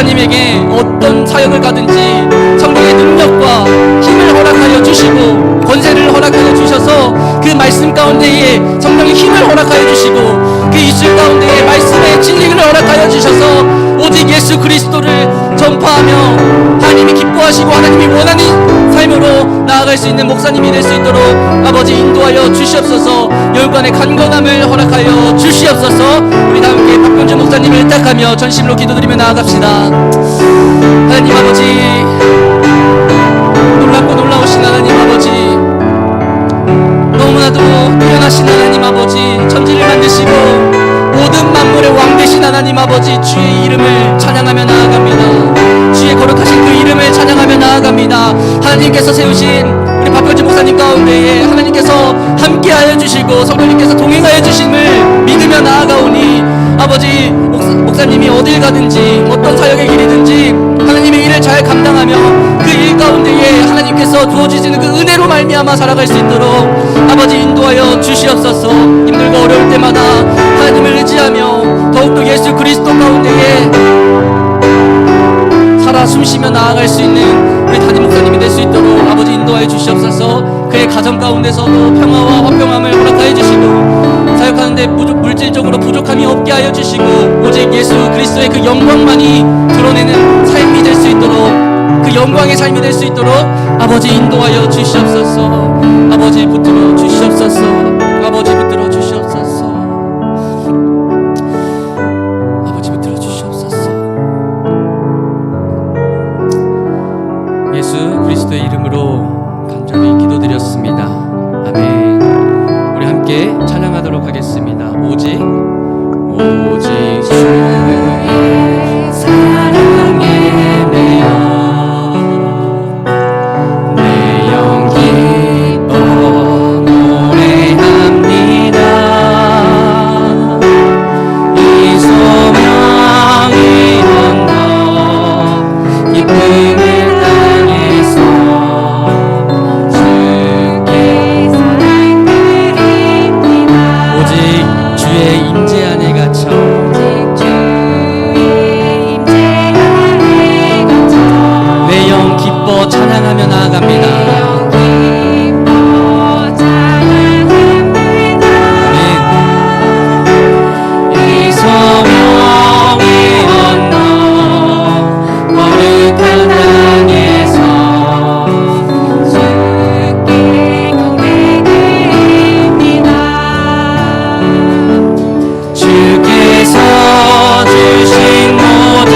목사님에게 어떤 사역을 가든지 성령의 능력과 힘을 허락하여 주시고 권세를 허락하여 주셔서 그 말씀 가운데에 성령의 힘을 허락하여 주시고 그 이슬 가운데에 말씀의 진리를 허락하여 주셔서 오직 예수 그리스도를 전파하며 하나님이 기뻐하시고 하나님이 원하는 삶으로 나아갈 수 있는 목사님이 될 수 있도록 아버지 인도하여 주시옵소서. 열관의 간건함을 허락하여 주시옵소서. 우리 다 함께 박병준 목사님을 택하며 전심으로 기도드리며 나아갑시다. 하나님 아버지, 놀랍고 놀라우신 하나님 아버지, 너무나도 뛰어나신 하나님 아버지, 천지를 만드시고 모든 만물의 왕 되신 하나님 아버지, 주의 이름을 찬양하며 나아갑니다. 주의 거룩하신 그 이름을 찬양하며 나아갑니다. 하나님께서 세우신 우리 박병준 목사님 가운데에 하나님께서 함께하여 주시고 성령님께서 동행하여 주심을 믿으며 나아가오니 아버지, 목사님이 어딜 가든지 어떤 사역의 길이든지 하나님의 일을 잘 감당하며 그 일 가운데에 하나님께서 주어주시는 그 은혜로 말미암아 살아갈 수 있도록 아버지 인도하여 주시옵소서. 힘들고 어려울 때마다 하나님을 의지하며 더욱더 예수 그리스도 가운데에 살아 숨쉬며 나아갈 수 있는 우리 담임 목사님이 될 수 있도록 아버지 인도하여 주시옵소서. 그의 가정 가운데서도 평화와 화평함을 허락하여 주시고 사역하는데 물질적으로 부족함이 없게 하여 주시고 오직 예수 그리스도의 그 영광만이 드러내는 삶이 될 수 있도록 그 영광의 삶이 될 수 있도록 아버지 인도하여 주시옵소서. 아버지 붙들어 주시옵소서. 아버지 붙들어 주시옵소서. 아버지 붙들어 주시옵소서. 예수 그리스도의 이름으로 간절히 기도드렸습니다. 아멘. 우리 함께 찬양하도록 하겠습니다. 오직 주의 사랑에 매여 찬양하며 나아갑니다. 아멘. 이 소명이 언덕 거룩한 땅에서 주께 경배드립니다. 주께서 주신 모든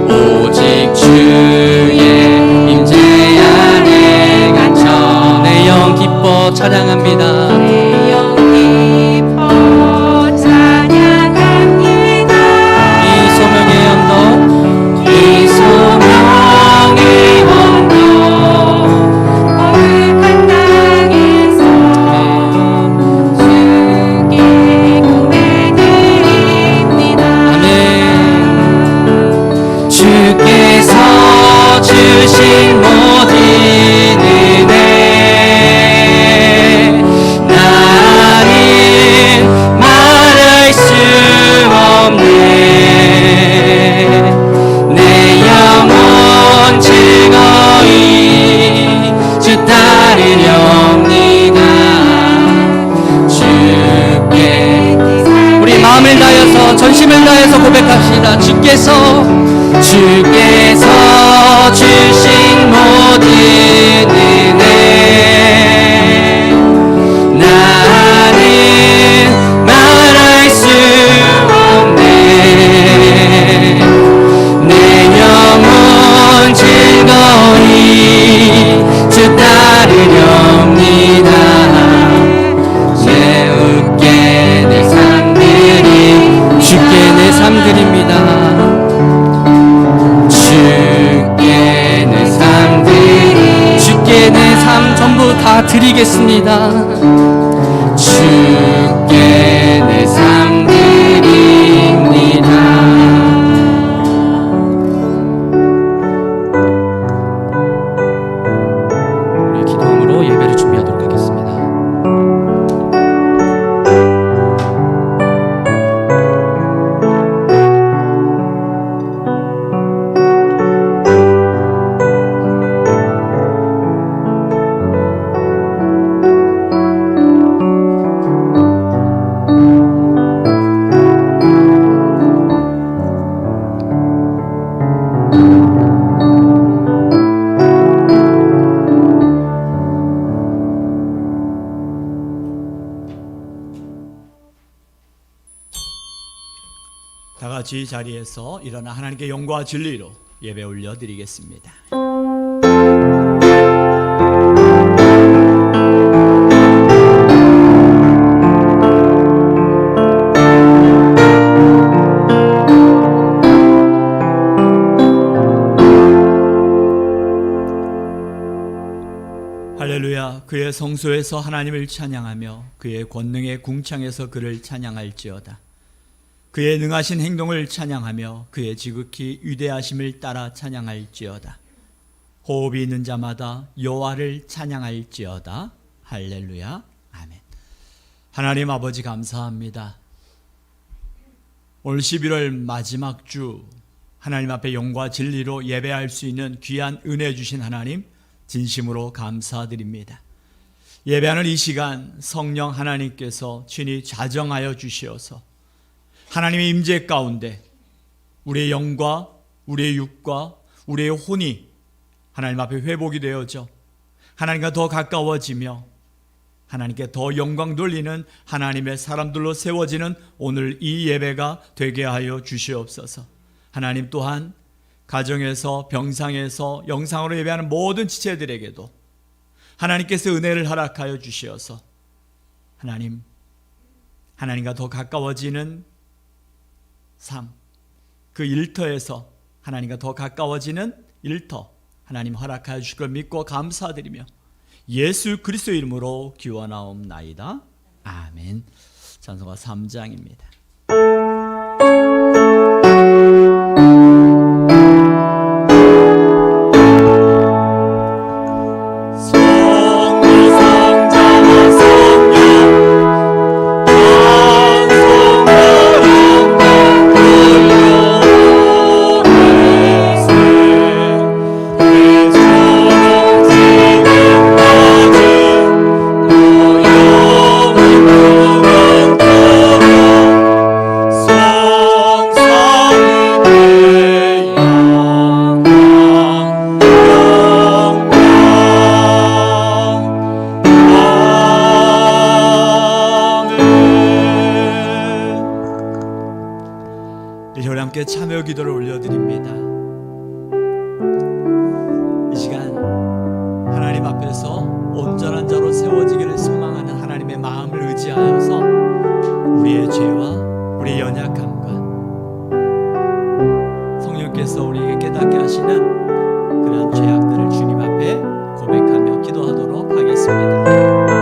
오직 주의 임재 안에 갇혀 내 영 기뻐 찬양합니다. 내 영 기뻐 찬양합니다. 이 소명의 언덕 이 소명의 언덕 거룩한 땅에서 주께 경배드립니다. 아멘. 주께서 주신 모든 은혜 나는 말할 수 없네. 내 영혼 즐거이 주 따르렵니다. 주께 우리 마음을 다해서 전심을 다해서 고백합시다. 주께서 주신 모든 은혜 나는 말할 수 없네. 내 영혼 즐거이 주 따르렵니다. 새롭게 내 삶들이 주께 내 삶들입니다. 주께 내 다 드리겠습니다. 주께 내 삶 드립니다. 우리 기도함으로 예배를 준비하도록 하겠습니다. 다 같이 자리에서 일어나 하나님께 영광과 진리로 예배 올려드리겠습니다. 할렐루야. 그의 성소에서 하나님을 찬양하며 그의 권능의 궁창에서 그를 찬양할지어다. 그의 능하신 행동을 찬양하며 그의 지극히 위대하심을 따라 찬양할지어다. 호흡이 있는 자마다 여호와를 찬양할지어다. 할렐루야. 아멘. 하나님 아버지 감사합니다. 오늘 11월 마지막 주 하나님 앞에 영과 진리로 예배할 수 있는 귀한 은혜 주신 하나님 진심으로 감사드립니다. 예배하는 이 시간 성령 하나님께서 친히 좌정하여 주시어서 하나님의 임재 가운데 우리의 영과 우리의 육과 우리의 혼이 하나님 앞에 회복이 되어져 하나님과 더 가까워지며 하나님께 더 영광 돌리는 하나님의 사람들로 세워지는 오늘 이 예배가 되게 하여 주시옵소서. 하나님 또한 가정에서 병상에서 영상으로 예배하는 모든 지체들에게도 하나님께서 은혜를 허락하여 주시어서 하나님과 더 가까워지는 삶, 그 일터에서 하나님과 더 가까워지는 일터 하나님 허락하여 주실 걸 믿고 감사드리며 예수 그리스도 이름으로 기원하옵나이다. 아멘. 찬송가 3장입니다. 참여 기도를 올려드립니다. 이 시간 하나님 앞에서 온전한 자로 세워지기를 소망하는 하나님의 마음을 의지하여서 우리의 죄와 우리의 연약함과 성령께서 우리에게 깨닫게 하시는 그러한 죄악들을 주님 앞에 고백하며 기도하도록 하겠습니다.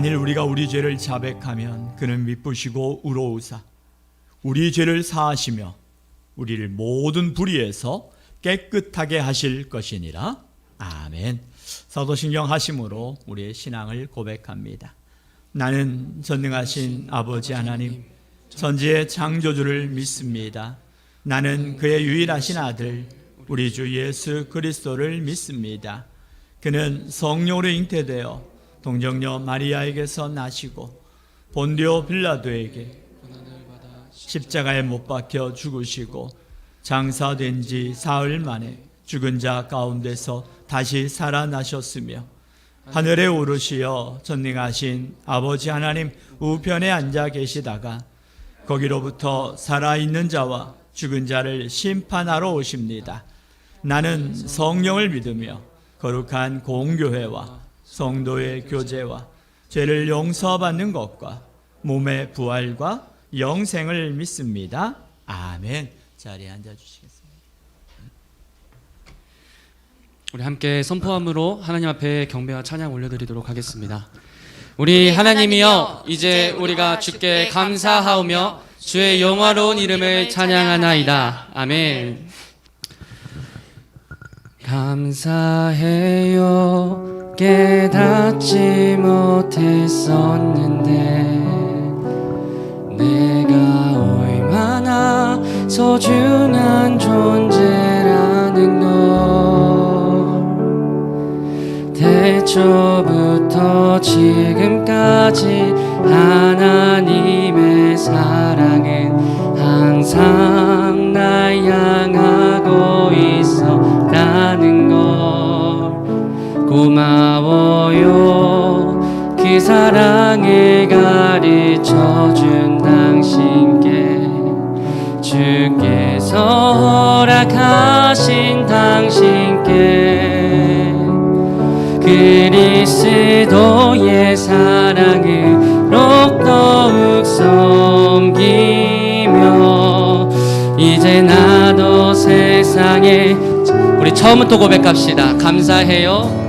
만일 우리가 우리 죄를 자백하면 그는 미쁘시고 의로우사 우리 죄를 사하시며 우리를 모든 불의에서 깨끗하게 하실 것이니라. 아멘. 사도신경 하심으로 우리의 신앙을 고백합니다. 나는 전능하신 아버지 하나님, 천지의 창조주를 믿습니다. 나는 그의 유일하신 아들 우리 주 예수 그리스도를 믿습니다. 그는 성령으로 잉태되어 동정녀 마리아에게서 나시고 본디오 빌라도에게 십자가에 못 박혀 죽으시고 장사된 지 사흘 만에 죽은 자 가운데서 다시 살아나셨으며 하늘에 오르시어 전능하신 아버지 하나님 우편에 앉아 계시다가 거기로부터 살아있는 자와 죽은 자를 심판하러 오십니다. 나는 성령을 믿으며 거룩한 공교회와 성도의 교제와 죄를 용서받는 것과 몸의 부활과 영생을 믿습니다. 아멘. 자리에 앉아주시겠습니다. 우리 함께 선포함으로 하나님 앞에 경배와 찬양 올려드리도록 하겠습니다. 우리 하나님이여, 이제 우리가 주께 감사하오며 주의 영화로운 이름을 찬양하나이다. 아멘. 감사해요. 깨닫지 못했었는데 내가 얼마나 소중한 존재라는 걸 태초부터 지금까지 하나님의 사랑은 항상 날 향하고 있었다는 걸 고마워요. 그 사랑을 가르쳐준 당신께 주께서 허락하신 당신께 그리스도의 사랑으로 더욱 섬기며 이제 나도 세상에 우리 처음부터 고백합시다. 감사해요.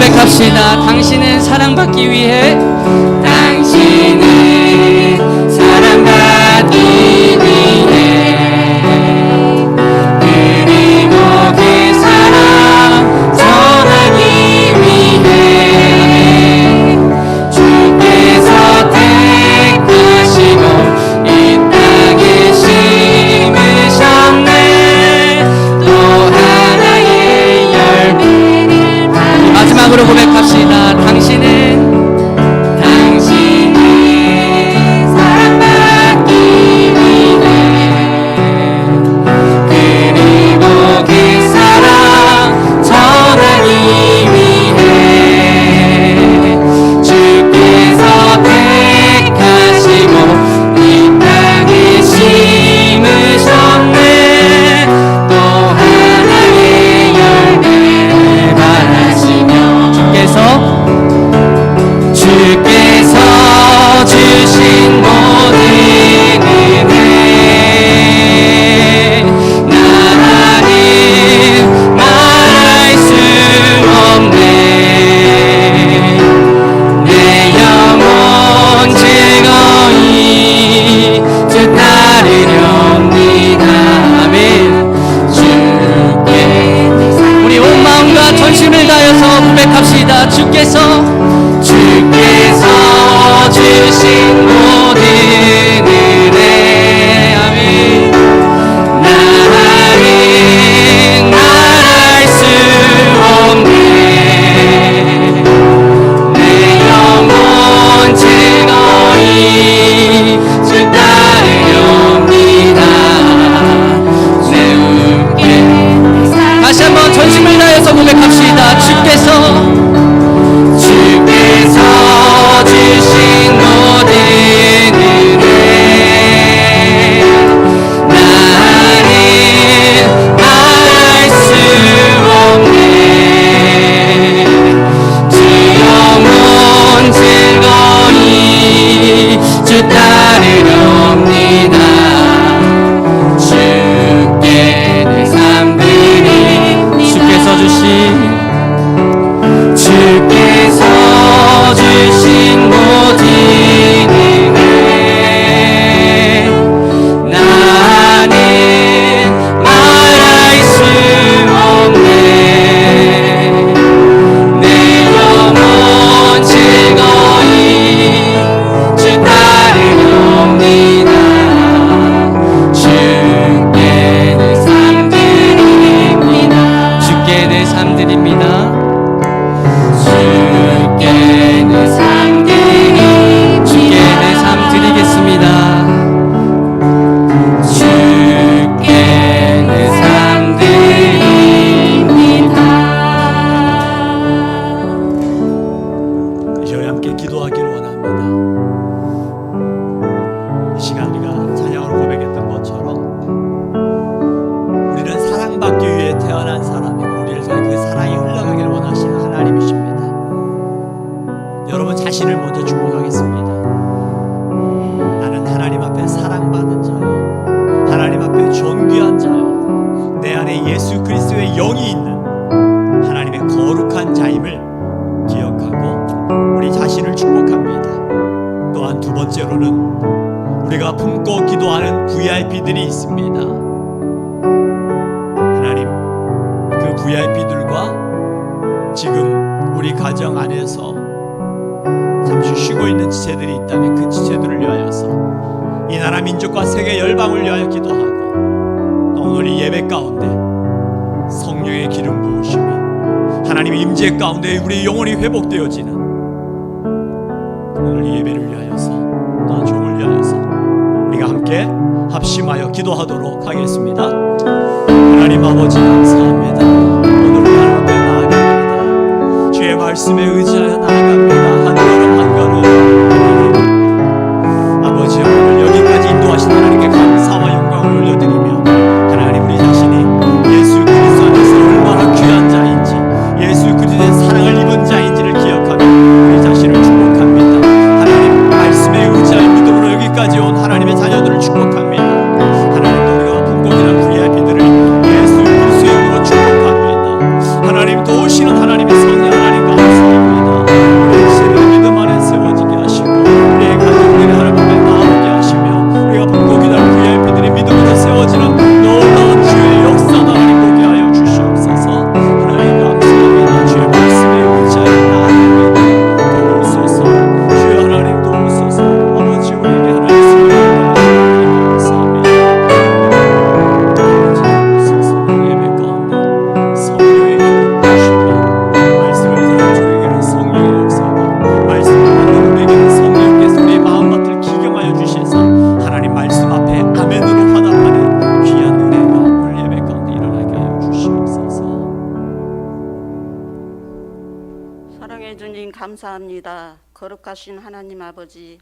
고백합시다. 당신은 사랑받기 위해 사랑받기 위해 그리고 그 사랑 전하기 영과 전심을 다해서 고백합시다. 주께서 주신 모든 은혜 아멘. 나는 말할 수 없네. 내 영혼 즐거이 주 따르렵니다. 새롭게 다시 한번 전심을 다해서 고백합시다. 주께서 주신 모든 은혜 나는 말할 수 없네. 주 영혼 즐거이 주 따르렵니다. 주께 내 삶 드립니다. 주께서 주신 모든 은혜 나는 말할 수 없네. 내 영혼 즐거이 주 따르렵니다. 주께 내 삶 드립니다. 주께 내 삶 드립니다. 주께 내 삶 드리겠습니다. 주께 내 삶 드립니다. 저희 함께 기도하기를 원합니다. 이 시간 우리가 찬양으로 고백했던 것처럼 우리는 사랑받기 위해 태어난 사람이고 우리를 통해 그 사랑이 흘러가기를 원하시는 하나님이십니다. 여러분 자신을 먼저 축복하겠습니다. 나는 하나님 앞에 사랑받은 자요, 하나님 앞에 존귀한 자요, 내 안에 예수 그리스도의 영이 있는 하나님의 거룩한 자임을 기억하고 우리 자신을 축복합니다. 또한 두 번째로는 우리가 품고 기도하는 VIP들이 있습니다. 하나님, 그 VIP들과 지금 우리 가정 안에서 잠시 쉬고 있는 지체들이 있다면 그 지체들을 위하여서 이 나라 민족과 세계 열방을 위하여 기도하고 또 오늘 이 예배 가운데 성령의 기름 부으심이 하나님의 임재 가운데 우리 영혼이 회복되어지는 오늘 이 예배를 위하여서 또한 종을 위하여서 우리가 함께 합심하여 기도하도록 하겠습니다. 하나님 아버지 감사합니다. 오늘 우리 하나님 앞에 나아갑니다. 주의 말씀에 의지하여 나아갑니다. 한 걸음 한 걸음 아버지 오늘 여기까지 인도하신 하나님께 감사와 영광을 올려드리며 하나님 우리 자신이 예수 그리스도 안에서 얼마나 귀한 자인지 예수 그리스도의 사랑을 입은 자인지를 기억하며 우리 자신을 축복합니다. 하나님 말씀에 의지하여 믿음으로 여기까지 온 하나님의 자녀들을 축복합니다. 하나님도 우리가 품고기란 VIP들을 예수 그리스도의 이름으로 축복합니다. 하나님 도우시는 하나님의 성령 하나님 감사합니다. 우리 세대를 믿음 안에 세워지게 하시고 우리의 가족들의 하나님 앞에 나오게 하시며 우리가 품고기란 VIP들이 믿음으로 세워지는 놀라운 주의 역사도 하나님 보게 하여 주시옵소서. 하나님 감사합니다. 주의 말씀에 의지하여 나아갑니다. 도우소서. 주여 하나님 도우소서. 아버지 우리에게 하나님 성령을 감사합니다. 아버지 도우소서. 예배 가운데 성령의 기름 부으시고 말씀을 들은 저에게는 성령의 역사가 말씀을 받는 우리에게는 성령께서 우리의 마음밭을 기경하여 주시사 하나님 말씀 앞에 아멘으로 화답하는 귀한 은혜가 오늘 예배 가운데 일어나게 하여 주시옵소서. 사랑해 주님 감사합니다. 거룩하신 하나님 아버지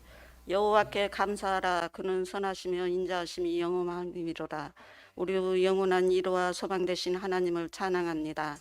여호와께 감사하라. 그는 선하시며 인자하심이 영원함이로다. 우리 영원한 이로와 소망 되신 하나님을 찬양합니다.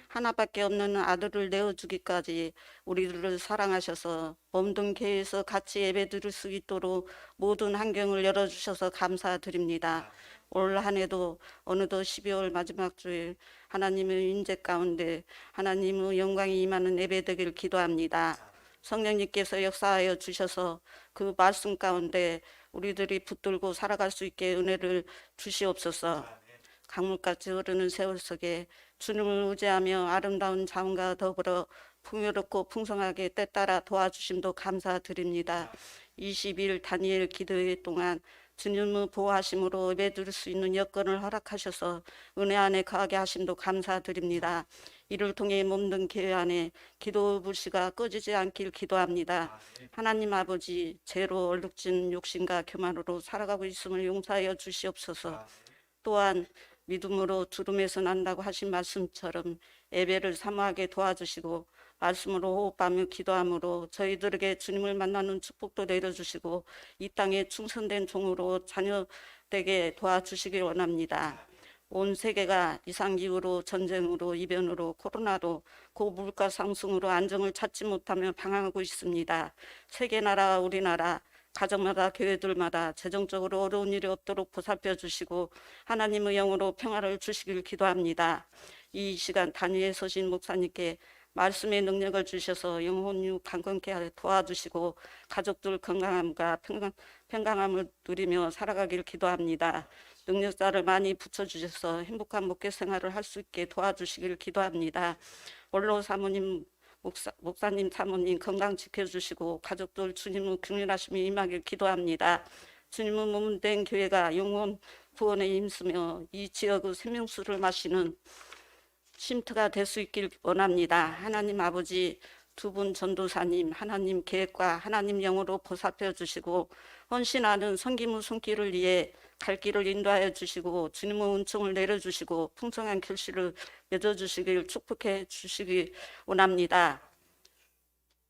하나밖에 없는 아들을 내어주기까지 우리들을 사랑하셔서 몸든 교회에서 같이 예배 드릴 수 있도록 모든 환경을 열어주셔서 감사드립니다. 올 한 해도 어느덧 12월 마지막 주에 하나님의 인재 가운데 하나님의 영광이 임하는 예배 되길 기도합니다. 성령님께서 역사하여 주셔서 그 말씀 가운데 우리들이 붙들고 살아갈 수 있게 은혜를 주시옵소서. 강물같이 흐르는 세월 속에 주님을 의지하며 아름다운 자원과 더불어 풍요롭고 풍성하게 때따라 도와주심도 감사드립니다. 20일 다니엘 기도회 동안 주님의 보호하심으로 예배드릴 수 있는 여건을 허락하셔서 은혜 안에 거하게 하심도 감사드립니다. 이를 통해 몸든 교회 안에 기도 불씨가 꺼지지 않길 기도합니다. 하나님 아버지, 죄로 얼룩진 욕심과 교만으로 살아가고 있음을 용서하여 주시옵소서. 또한 믿음으로 두름에서 난다고 하신 말씀처럼 예배를 사모하게 도와주시고 말씀으로 호흡하며 기도함으로 저희들에게 주님을 만나는 축복도 내려주시고 이 땅에 충성된 종으로 자녀되게 도와주시길 원합니다. 온 세계가 이상기후로 전쟁으로 이변으로 코로나로 고물가 상승으로 안정을 찾지 못하며 방황하고 있습니다. 세계 나라 우리나라 가정마다 교회들마다 재정적으로 어려운 일이 없도록 보살펴 주시고 하나님의 영으로 평화를 주시길 기도합니다. 이 시간 단위에 서신 목사님께 말씀의 능력을 주셔서 영혼이 강건케 도와주시고 가족들 건강함과 평강함을 누리며 살아가길 기도합니다. 능력자를 많이 붙여주셔서 행복한 목회 생활을 할 수 있게 도와주시길 기도합니다. 원로 사모님, 목사님, 사모님 건강 지켜주시고 가족들 주님의 균일하심이 임하길 기도합니다. 주님의 몸된 교회가 영혼 구원에 힘쓰며 이 지역의 생명수를 마시는 쉼터가 될 수 있길 원합니다. 하나님 아버지, 두 분 전도사님, 하나님 계획과 하나님 영으로 보살펴 주시고 헌신하는 성김의 손길을 위해 갈 길을 인도하여 주시고 주님의 은총을 내려주시고 풍성한 결실을 맺어주시길 축복해 주시기 원합니다.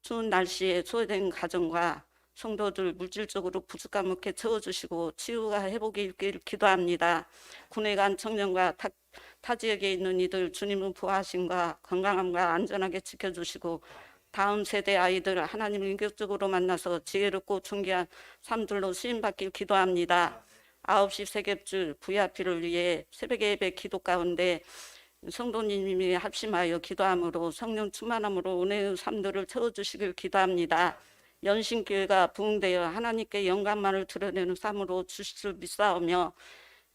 추운 날씨에 소외된 가정과 성도들 물질적으로 부족함 없게 채워주시고 치유가 회복이 있길 기도합니다. 군에 간 청년과 타 지역에 있는 이들 주님의 부하심과 건강함과 안전하게 지켜주시고 다음 세대 아이들 하나님을 인격적으로 만나서 지혜롭고 존귀한 삶들로 쓰임받길 기도합니다. 9시 세ገብ줄 VIP를 위해 새벽 예배 기도 가운데 성도님이 합심하여 기도함으로 성령 충만함으로 은혜의 삶들을 채워주시길 기도합니다. 연신교회가 부흥되어 하나님께 영광만을 드러내는 삶으로 주실 믿사오며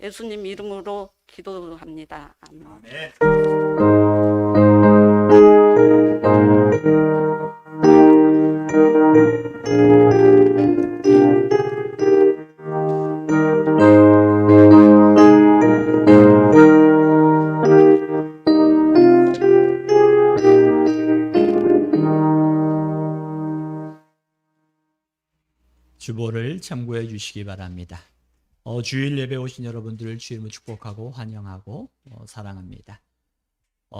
예수님 이름으로 기도합니다. 아멘. 주보를 참고해 주시기 바랍니다. 주일 예배 오신 여러분들을 주님을 축복하고 환영하고 사랑합니다.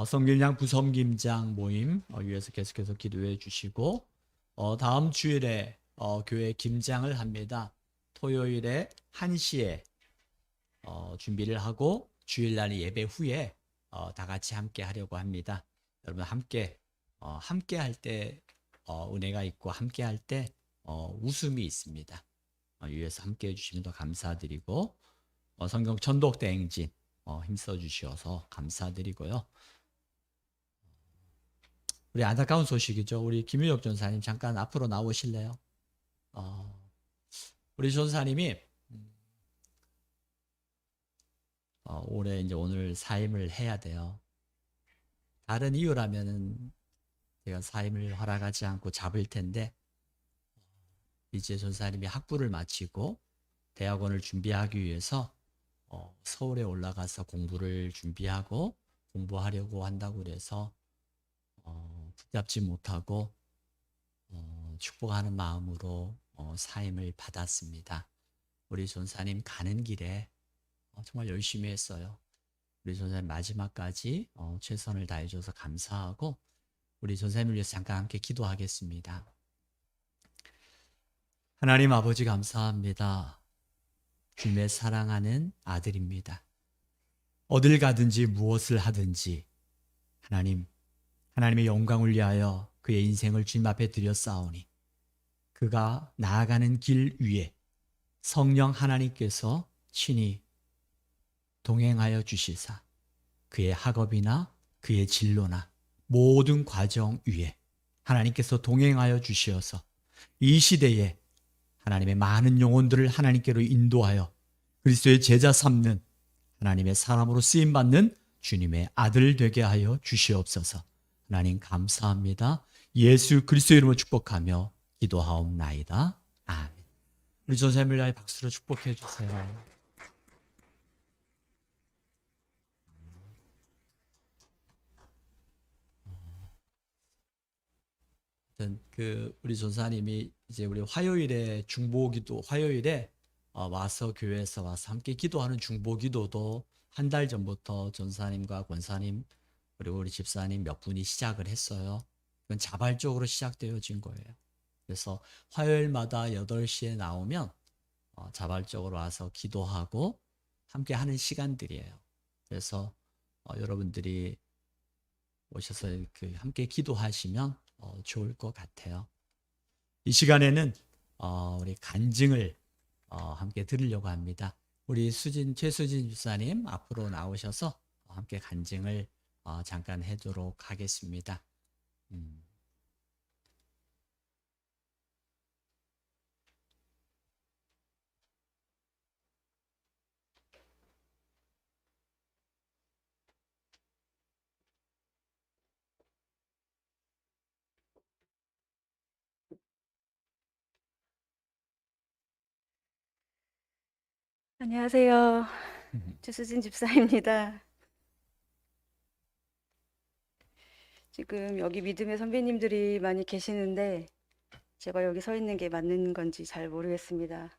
성길양 부섬김장 모임 위해서 계속해서 기도해 주시고 다음 주일에 교회 김장을 합니다. 토요일에 1시에 준비를 하고 주일날 예배 후에 다 같이 함께 하려고 합니다. 여러분 함께 할 때 은혜가 있고 함께 할 때 웃음이 있습니다. 위에서 함께 해주시면 더 감사드리고 성경 전독 대행진 힘써 주셔서 감사드리고요. 우리 안타까운 소식이죠. 우리 김유혁 전사님 잠깐 앞으로 나오실래요? 우리 전사님이 올해 이제 오늘 사임을 해야 돼요. 다른 이유라면은 제가 사임을 허락하지 않고 잡을 텐데 이제 전사님이 학부를 마치고 대학원을 준비하기 위해서 서울에 올라가서 공부를 준비하고 공부하려고 한다고 그래서 붙잡지 못하고 축복하는 마음으로 사임을 받았습니다. 우리 전사님 가는 길에 정말 열심히 했어요. 우리 전사님 마지막까지 최선을 다해줘서 감사하고 우리 전사님을 위해서 잠깐 함께 기도하겠습니다. 하나님 아버지 감사합니다. 주님의 사랑하는 아들입니다. 어딜 가든지 무엇을 하든지 하나님의 영광을 위하여 그의 인생을 주님 앞에 드렸사오니 그가 나아가는 길 위에 성령 하나님께서 친히 동행하여 주시사 그의 학업이나 그의 진로나 모든 과정 위에 하나님께서 동행하여 주시어서 이 시대에 하나님의 많은 영혼들을 하나님께로 인도하여 그리스도의 제자 삼는 하나님의 사람으로 쓰임받는 주님의 아들 되게 하여 주시옵소서. 하나님 감사합니다. 예수 그리스도 이름으로 축복하며 기도하옵나이다. 아멘. 우리 전사님을 위하여 박수로 축복해 주세요. 우리 전사님이 이제 우리 화요일에 중보기도 화요일에 와서 교회에서 와서 함께 기도하는 중보기도도 한 달 전부터 전사님과 권사님 그리고 우리 집사님 몇 분이 시작을 했어요. 그건 자발적으로 시작되어진 거예요. 그래서 화요일마다 8시에 나오면 자발적으로 와서 기도하고 함께 하는 시간들이에요. 그래서 여러분들이 오셔서 함께 기도하시면 좋을 것 같아요. 이 시간에는 우리 간증을 함께 들으려고 합니다. 우리 최수진 집사님 앞으로 나오셔서 함께 간증을 잠깐 해도록 하겠습니다. 안녕하세요. 최수진 집사입니다. 지금 여기 믿음의 선배님들이 많이 계시는데 제가 여기 서 있는 게 맞는 건지 잘 모르겠습니다.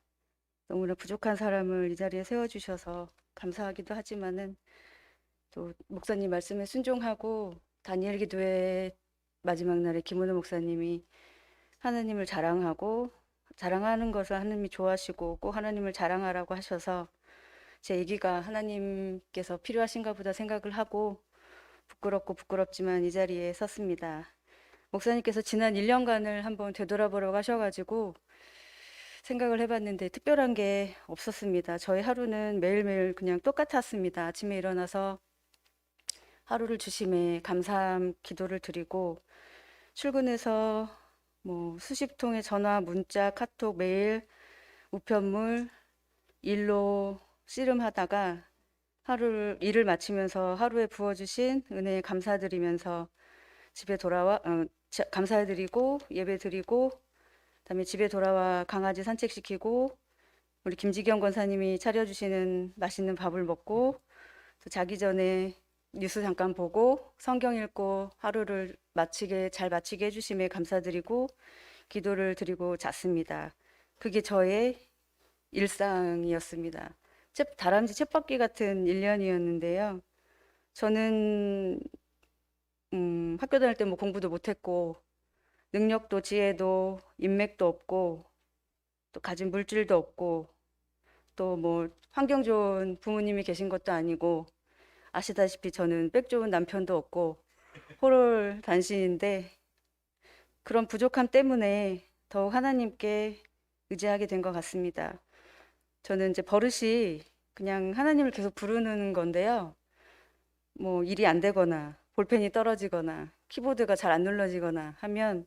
너무나 부족한 사람을 이 자리에 세워주셔서 감사하기도 하지만은 또 목사님 말씀에 순종하고 다니엘 기도회 마지막 날에 김은호 목사님이 하나님을 자랑하는 것을 하나님이 좋아하시고 꼭 하나님을 자랑하라고 하셔서 제 얘기가 하나님께서 필요하신가 보다 생각을 하고 부끄럽고 부끄럽지만 이 자리에 섰습니다. 목사님께서 지난 1년간을 한번 되돌아보라고 하셔가지고 생각을 해봤는데 특별한 게 없었습니다. 저희 하루는 매일매일 그냥 똑같았습니다. 아침에 일어나서 하루를 주심에 감사함 기도를 드리고 출근해서 뭐 수십 통의 전화, 문자, 카톡, 메일, 우편물, 일로 씨름하다가 일을 마치면서 하루에 부어주신 은혜에 감사드리면서 집에 돌아와 감사드리고 예배드리고 그다음에 집에 돌아와 강아지 산책시키고 우리 김지경 권사님이 차려주시는 맛있는 밥을 먹고 또 자기 전에 뉴스 잠깐 보고 성경 읽고 하루를 잘 마치게 해주심에 감사드리고 기도를 드리고 잤습니다. 그게 저의 일상이었습니다. 다람쥐 쳇바퀴 같은 1년이었는데요. 저는 학교 다닐 때 뭐 공부도 못했고 능력도 지혜도 인맥도 없고 또 가진 물질도 없고 또 뭐 환경 좋은 부모님이 계신 것도 아니고 아시다시피 저는 백 좋은 남편도 없고 홀홀 단신인데 그런 부족함 때문에 더욱 하나님께 의지하게 된 것 같습니다. 저는 이제 버릇이 그냥 하나님을 계속 부르는 건데요. 뭐 일이 안 되거나 볼펜이 떨어지거나 키보드가 잘 안 눌러지거나 하면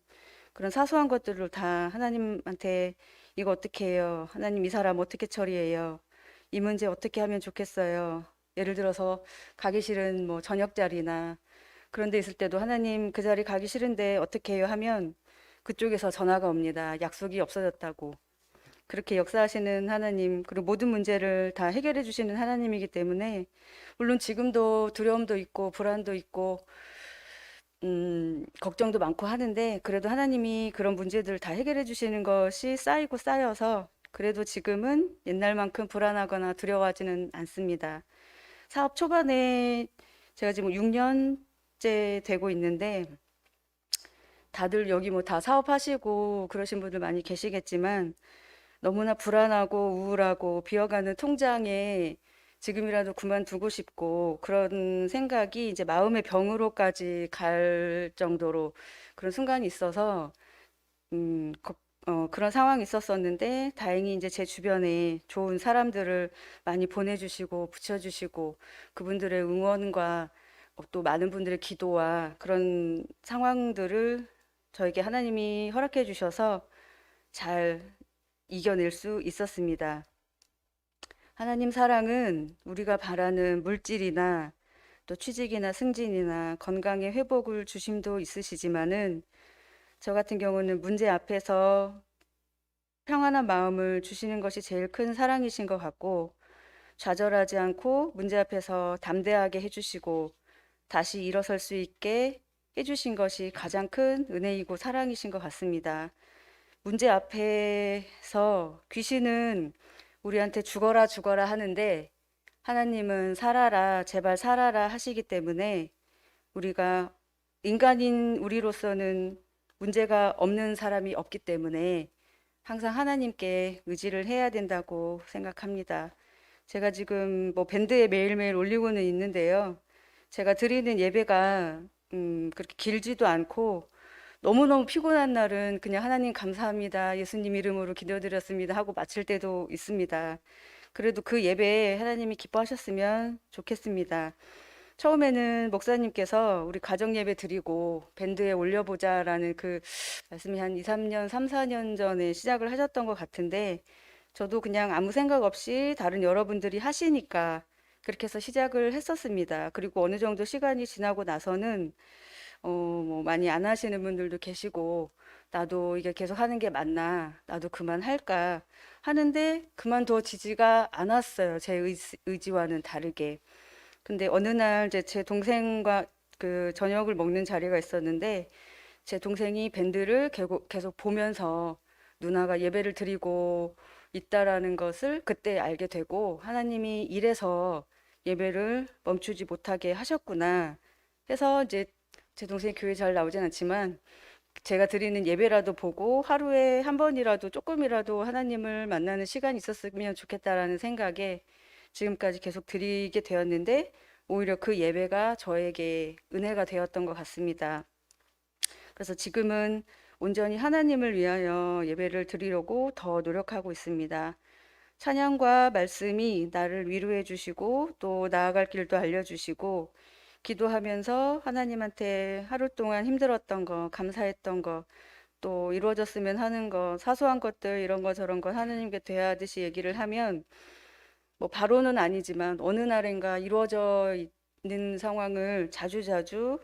그런 사소한 것들을 다 하나님한테 이거 어떻게 해요? 하나님 이 사람 어떻게 처리해요? 이 문제 어떻게 하면 좋겠어요? 예를 들어서 가기 싫은 뭐 저녁 자리나 그런 데 있을 때도 하나님 그 자리 가기 싫은데 어떻게 해요? 하면 그쪽에서 전화가 옵니다. 약속이 없어졌다고. 그렇게 역사하시는 하나님, 그리고 모든 문제를 다 해결해 주시는 하나님이기 때문에 물론 지금도 두려움도 있고 불안도 있고 걱정도 많고 하는데 그래도 하나님이 그런 문제들을 다 해결해 주시는 것이 쌓이고 쌓여서 그래도 지금은 옛날만큼 불안하거나 두려워하지는 않습니다. 사업 초반에 제가 지금 6년째 되고 있는데 다들 여기 뭐 다 사업하시고 그러신 분들 많이 계시겠지만 너무나 불안하고 우울하고 비어가는 통장에 지금이라도 그만두고 싶고 그런 생각이 이제 마음의 병으로까지 갈 정도로 그런 순간이 있어서 그런 상황이 있었었는데 다행히 이제 제 주변에 좋은 사람들을 많이 보내주시고 붙여주시고 그분들의 응원과 또 많은 분들의 기도와 그런 상황들을 저에게 하나님이 허락해 주셔서 잘 이겨낼 수 있었습니다. 하나님 사랑은 우리가 바라는 물질이나 또 취직이나 승진이나 건강의 회복을 주심도 있으시지만은 저 같은 경우는 문제 앞에서 평안한 마음을 주시는 것이 제일 큰 사랑이신 것 같고, 좌절하지 않고 문제 앞에서 담대하게 해주시고 다시 일어설 수 있게 해주신 것이 가장 큰 은혜이고 사랑이신 것 같습니다. 문제 앞에서 귀신은 우리한테 죽어라 죽어라 하는데 하나님은 살아라 제발 살아라 하시기 때문에 우리가 인간인 우리로서는 문제가 없는 사람이 없기 때문에 항상 하나님께 의지를 해야 된다고 생각합니다. 제가 지금 뭐 밴드에 매일매일 올리고는 있는데요. 제가 드리는 예배가 그렇게 길지도 않고 너무너무 피곤한 날은 그냥 하나님 감사합니다. 예수님 이름으로 기도드렸습니다 하고 마칠 때도 있습니다. 그래도 그 예배에 하나님이 기뻐하셨으면 좋겠습니다. 처음에는 목사님께서 우리 가정 예배 드리고 밴드에 올려보자라는 그 말씀이 한 2, 3년, 3, 4년 전에 시작을 하셨던 것 같은데 저도 그냥 아무 생각 없이 다른 여러분들이 하시니까 그렇게 해서 시작을 했었습니다. 그리고 어느 정도 시간이 지나고 나서는 뭐 많이 안 하시는 분들도 계시고 나도 이게 계속 하는 게 맞나 나도 그만할까 하는데 그만둬지지가 않았어요. 제 의지와는 다르게. 근데 어느 날 이제 제 동생과 그 저녁을 먹는 자리가 있었는데 제 동생이 밴드를 계속 보면서 누나가 예배를 드리고 있다라는 것을 그때 알게 되고 하나님이 이래서 예배를 멈추지 못하게 하셨구나 해서 이제 제 동생이 교회 잘 나오진 않지만 제가 드리는 예배라도 보고 하루에 한 번이라도 조금이라도 하나님을 만나는 시간이 있었으면 좋겠다라는 생각에 지금까지 계속 드리게 되었는데 오히려 그 예배가 저에게 은혜가 되었던 것 같습니다. 그래서 지금은 온전히 하나님을 위하여 예배를 드리려고 더 노력하고 있습니다. 찬양과 말씀이 나를 위로해 주시고 또 나아갈 길도 알려주시고 기도하면서 하나님한테 하루 동안 힘들었던 거, 감사했던 거, 또 이루어졌으면 하는 거, 사소한 것들 이런 거 저런 거 하나님께 대하듯이 얘기를 하면 뭐 바로는 아니지만 어느 날인가 이루어져 있는 상황을 자주자주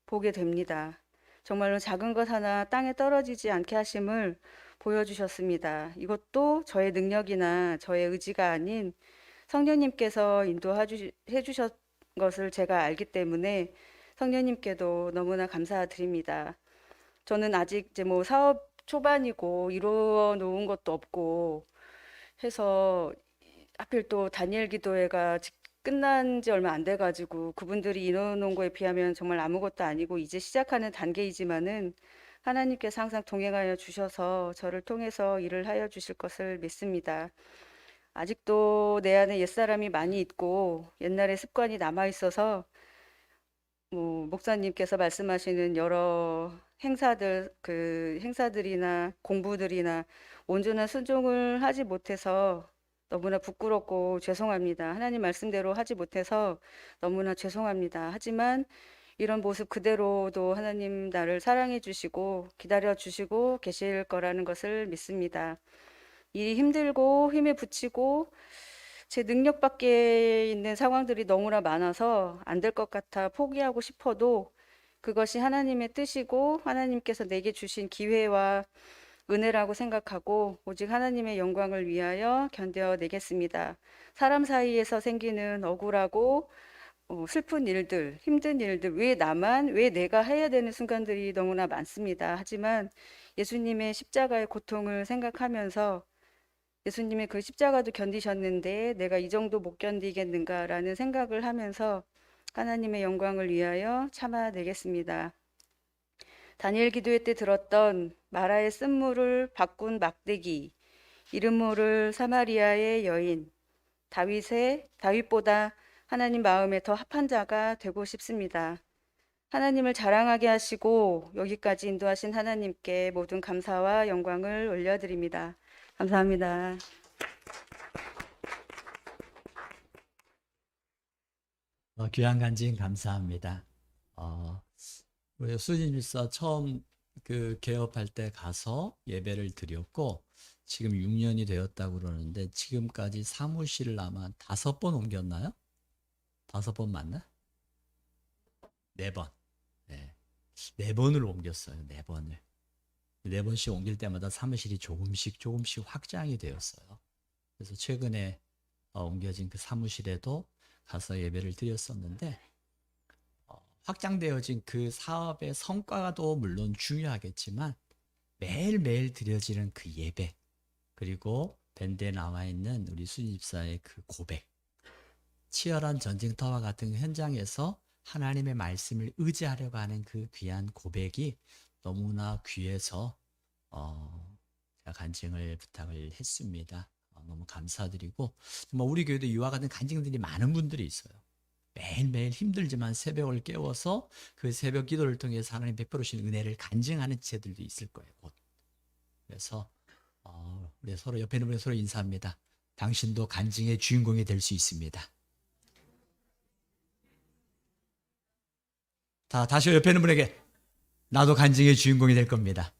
보게 됩니다. 정말로 작은 것 하나 땅에 떨어지지 않게 하심을 보여주셨습니다. 이것도 저의 능력이나 저의 의지가 아닌 성령님께서 인도해 주셨 것을 제가 알기 때문에 성령님께도 너무나 감사드립니다. 저는 아직 이제 뭐 사업 초반이고 이루어 놓은 것도 없고 해서 하필 또 다니엘 기도회가 끝난 지 얼마 안 돼가지고 그분들이 이뤄 놓은 거에 비하면 정말 아무것도 아니고 이제 시작하는 단계이지만은 하나님께서 항상 동행하여 주셔서 저를 통해서 일을 하여 주실 것을 믿습니다. 아직도 내 안에 옛사람이 많이 있고 옛날의 습관이 남아 있어서 뭐 목사님께서 말씀하시는 여러 행사들 그 행사들이나 공부들이나 온전한 순종을 하지 못해서 너무나 부끄럽고 죄송합니다. 하나님 말씀대로 하지 못해서 너무나 죄송합니다. 하지만 이런 모습 그대로도 하나님 나를 사랑해 주시고 기다려 주시고 계실 거라는 것을 믿습니다. 일이 힘들고 힘에 부치고 제 능력 밖에 있는 상황들이 너무나 많아서 안 될 것 같아 포기하고 싶어도 그것이 하나님의 뜻이고 하나님께서 내게 주신 기회와 은혜라고 생각하고 오직 하나님의 영광을 위하여 견뎌내겠습니다. 사람 사이에서 생기는 억울하고 슬픈 일들, 힘든 일들, 왜 나만, 왜 내가 해야 되는 순간들이 너무나 많습니다. 하지만 예수님의 십자가의 고통을 생각하면서 예수님의 그 십자가도 견디셨는데 내가 이 정도 못 견디겠는가라는 생각을 하면서 하나님의 영광을 위하여 참아내겠습니다. 다니엘 기도회 때 들었던 마라의 쓴물을 바꾼 막대기, 이름 모를 사마리아의 여인, 다윗보다 하나님 마음에 더 합한 자가 되고 싶습니다. 하나님을 자랑하게 하시고 여기까지 인도하신 하나님께 모든 감사와 영광을 올려드립니다. 감사합니다. 귀한 간증 감사합니다. 우리 수진 집사 처음 그 개업할 때 가서 예배를 드렸고 지금 6년이 되었다고 그러는데 지금까지 사무실을 아마 5번 옮겼나요? 5번 맞나? 4번. 네. 4번을 옮겼어요. 4번을. 4번씩 옮길 때마다 사무실이 조금씩 확장이 되었어요. 그래서 최근에 옮겨진 그 사무실에도 가서 예배를 드렸었는데 확장되어진 그 사업의 성과도 물론 중요하겠지만 매일매일 드려지는 그 예배 그리고 밴드에 나와 있는 우리 수집사의 그 고백 치열한 전쟁터와 같은 현장에서 하나님의 말씀을 의지하려고 하는 그 귀한 고백이 너무나 귀해서 제가 간증을 부탁을 했습니다. 너무 감사드리고 정말 우리 교회도 이와 같은 간증들이 많은 분들이 있어요. 매일매일 힘들지만 새벽을 깨워서 그 새벽 기도를 통해서 하나님 베풀어 주신 은혜를 간증하는 지체들도 있을 거예요. 곧. 그래서 우리 서로 옆에 있는 분이 서로 인사합니다. 당신도 간증의 주인공이 될 수 있습니다. 다시 옆에 있는 분에게 나도 간증의 주인공이 될 겁니다.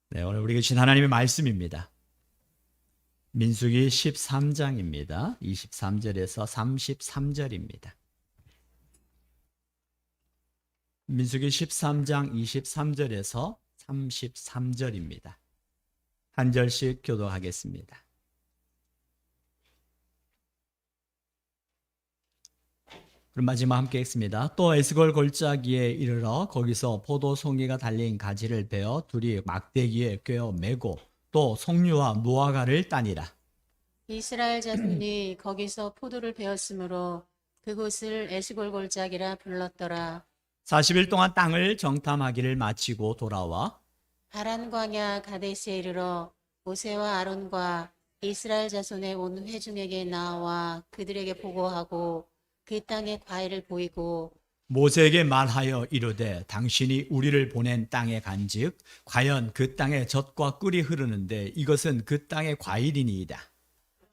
네, 오늘 우리가 주신 하나님의 말씀입니다. 민수기 13장입니다. 23절에서 33절입니다. 민수기 13장 23절에서 33절입니다. 한 절씩 교독하겠습니다. 그럼 마지막 함께 읽습니다. 또 에스골 골짜기에 이르러 거기서 포도송이가 달린 가지를 베어 둘이 막대기에 꿰어 매고 또 송유와 무화과를 따니라. 이스라엘 자손이 거기서 포도를 베었으므로 그곳을 에스골 골짜기라 불렀더라. 40일 동안 땅을 정탐하기를 마치고 돌아와 바란 광야 가데스에 이르러 모세와 아론과 이스라엘 자손의 온 회중에게 나와 그들에게 보고하고 그 땅의 과일을 보이고 모세에게 말하여 이르되 당신이 우리를 보낸 땅에 간즉 과연 그 땅에 젖과 꿀이 흐르는데 이것은 그 땅의 과일이니이다.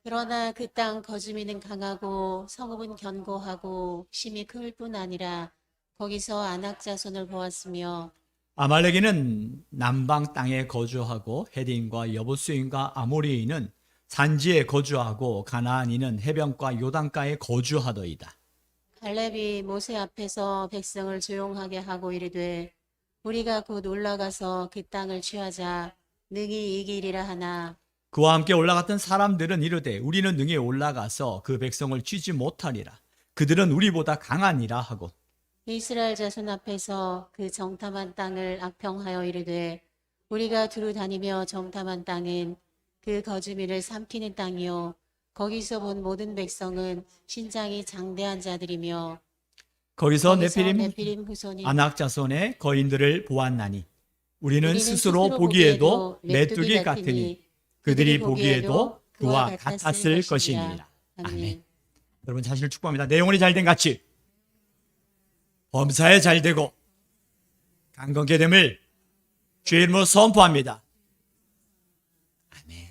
그러나 그 땅 거주민은 강하고 성읍은 견고하고 심이 클 뿐 아니라 거기서 아낙 자손을 보았으며 아말렉인은 남방 땅에 거주하고 헤딘과 여부스인과 아모리인은 산지에 거주하고 가나안인은 해변가 요단가에 거주하더이다. 갈렙이 모세 앞에서 백성을 조용하게 하고 이르되 우리가 곧 올라가서 그 땅을 취하자 능히 이기리라 하나 그와 함께 올라갔던 사람들은 이르되 우리는 능히 올라가서 그 백성을 쥐지 못하리라. 그들은 우리보다 강하니라 하고 이스라엘 자손 앞에서 그 정탐한 땅을 악평하여 이르되 우리가 두루 다니며 정탐한 땅은 그 거주민을 삼키는 땅이요 거기서 본 모든 백성은 신장이 장대한 자들이며 거기서 거기서 네피림 후손이 아낙 자손의 거인들을 보았나니 우리는 스스로 보기에도 메뚜기 같으니 그들이 보기에도 그와 같았을 것이니라. 아멘. 여러분 자신을 축복합니다. 내 영혼이 잘된 같이 범사에 잘되고 강건케 됨을 주의 이름으로 선포합니다. 아멘.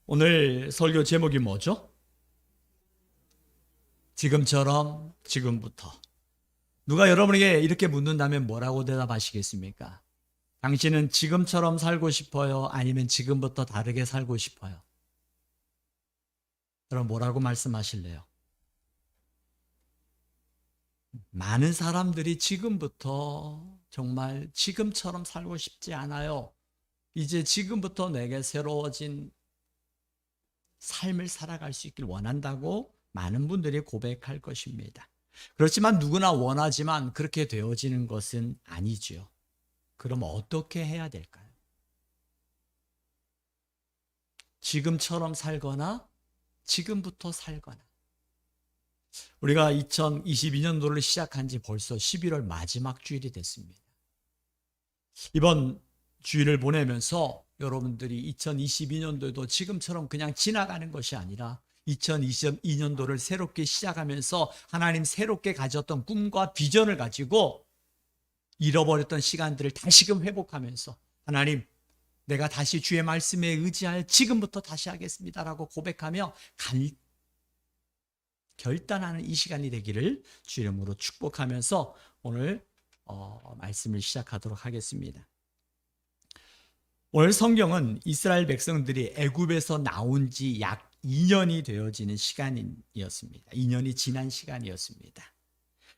오늘 설교 제목이 뭐죠? 지금처럼 지금부터. 누가 여러분에게 이렇게 묻는다면 뭐라고 대답하시겠습니까? 당신은 지금처럼 살고 싶어요? 아니면 지금부터 다르게 살고 싶어요? 여러분 뭐라고 말씀하실래요? 많은 사람들이 지금부터 정말 지금처럼 살고 싶지 않아요. 이제 지금부터 내게 새로워진 삶을 살아갈 수 있길 원한다고 많은 분들이 고백할 것입니다. 그렇지만 누구나 원하지만 그렇게 되어지는 것은 아니죠. 그럼 어떻게 해야 될까요? 지금처럼 살거나 지금부터 살거나. 우리가 2022년도를 시작한 지 벌써 11월 마지막 주일이 됐습니다. 이번 주일을 보내면서 여러분들이 2022년도에도 지금처럼 그냥 지나가는 것이 아니라 2022년도를 새롭게 시작하면서 하나님 새롭게 가졌던 꿈과 비전을 가지고 잃어버렸던 시간들을 다시금 회복하면서 하나님 내가 다시 주의 말씀에 의지하여 지금부터 다시 하겠습니다라고 고백하며 결단하는 이 시간이 되기를 주 이름으로 축복하면서 오늘 말씀을 시작하도록 하겠습니다. 오늘 성경은 이스라엘 백성들이 애굽에서 나온 지 약 2년이 되어지는 시간이었습니다. 2년이 지난 시간이었습니다.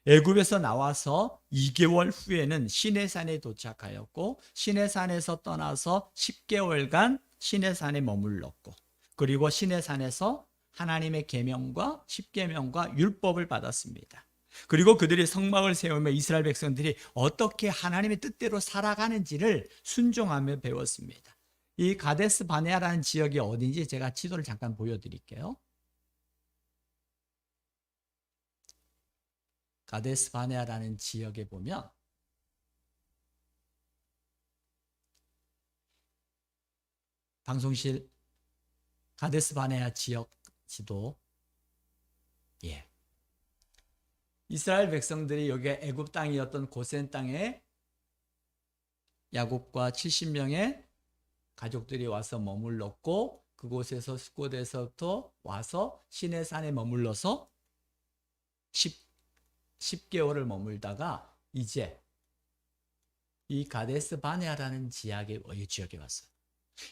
애굽에서 나와서 2개월 후에는 시내산에 도착하였고 시내산에서 떠나서 10개월간 시내산에 머물렀고 그리고 시내산에서 하나님의 계명과 십계명과 율법을 받았습니다. 그리고 그들이 성막을 세우며 이스라엘 백성들이 어떻게 하나님의 뜻대로 살아가는지를 순종하며 배웠습니다. 이 가데스 바네아라는 지역이 어딘지 제가 지도를 잠깐 보여드릴게요. 가데스 바네아라는 지역에 보면 방송실 가데스 바네아 지역 지도. 예. 이스라엘 백성들이 여기가 애굽 땅이었던 고센 땅에 야곱과 70명의 가족들이 와서 머물렀고 그곳에서 숙고돼서부터 와서 시내산에 머물러서 10개월을 머물다가 이제 이 가데스 바네아라는 지역에 왔어요.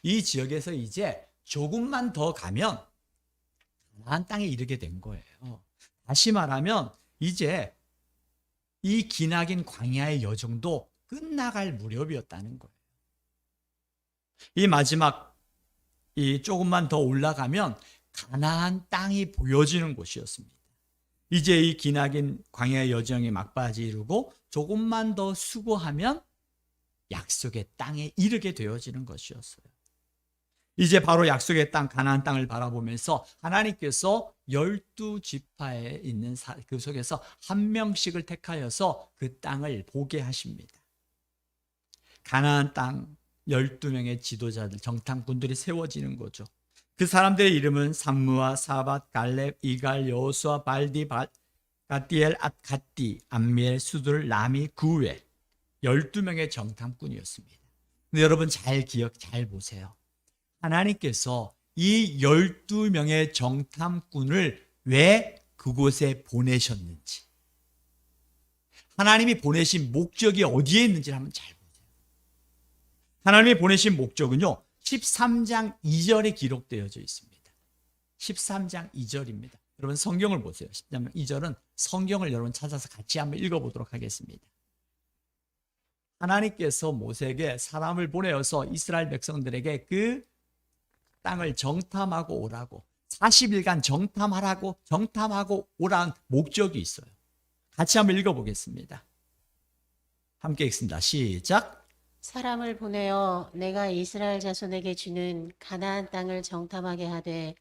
이 지역에서 이제 조금만 더 가면 가나안 땅에 이르게 된 거예요. 다시 말하면 이제 이 기나긴 광야의 여정도 끝나갈 무렵이었다는 거예요. 이 마지막 이 조금만 더 올라가면 가나안 땅이 보여지는 곳이었습니다. 이제 이 기나긴 광야의 여정이 막바지 이르고 조금만 더 수고하면 약속의 땅에 이르게 되어지는 것이었어요. 이제 바로 약속의 땅 가나안 땅을 바라보면서 하나님께서 12지파에 있는 그 속에서 한 명씩을 택하여서 그 땅을 보게 하십니다. 가나안 땅 12명의 지도자들 정탐꾼들이 세워지는 거죠. 그 사람들의 이름은 삼무아, 사밧, 갈렙, 이갈, 여호수아, 발디, 가띠엘, 앗가띠, 암미엘, 수들, 라미, 구웨 12명의 정탐꾼이었습니다. 근데 여러분 잘 보세요. 하나님께서 이 12명의 정탐꾼을 왜 그곳에 보내셨는지, 하나님이 보내신 목적이 어디에 있는지 한번 잘 보세요. 하나님이 보내신 목적은요 13장 2절에 기록되어져 있습니다. 13장 2절입니다. 여러분 성경을 보세요. 13장 2절은 성경을 여러분 찾아서 같이 한번 읽어보도록 하겠습니다. 하나님께서 모세에게 사람을 보내어서 이스라엘 백성들에게 그 땅을 정탐하고 오라고 40일간 정탐하고 오라는 목적이 있어요. 같이 한번 읽어보겠습니다. 함께 읽습니다. 시작. 사람을 보내어 내가 이스라엘 자손에게 주는 가나안 땅을 정탐하게 하되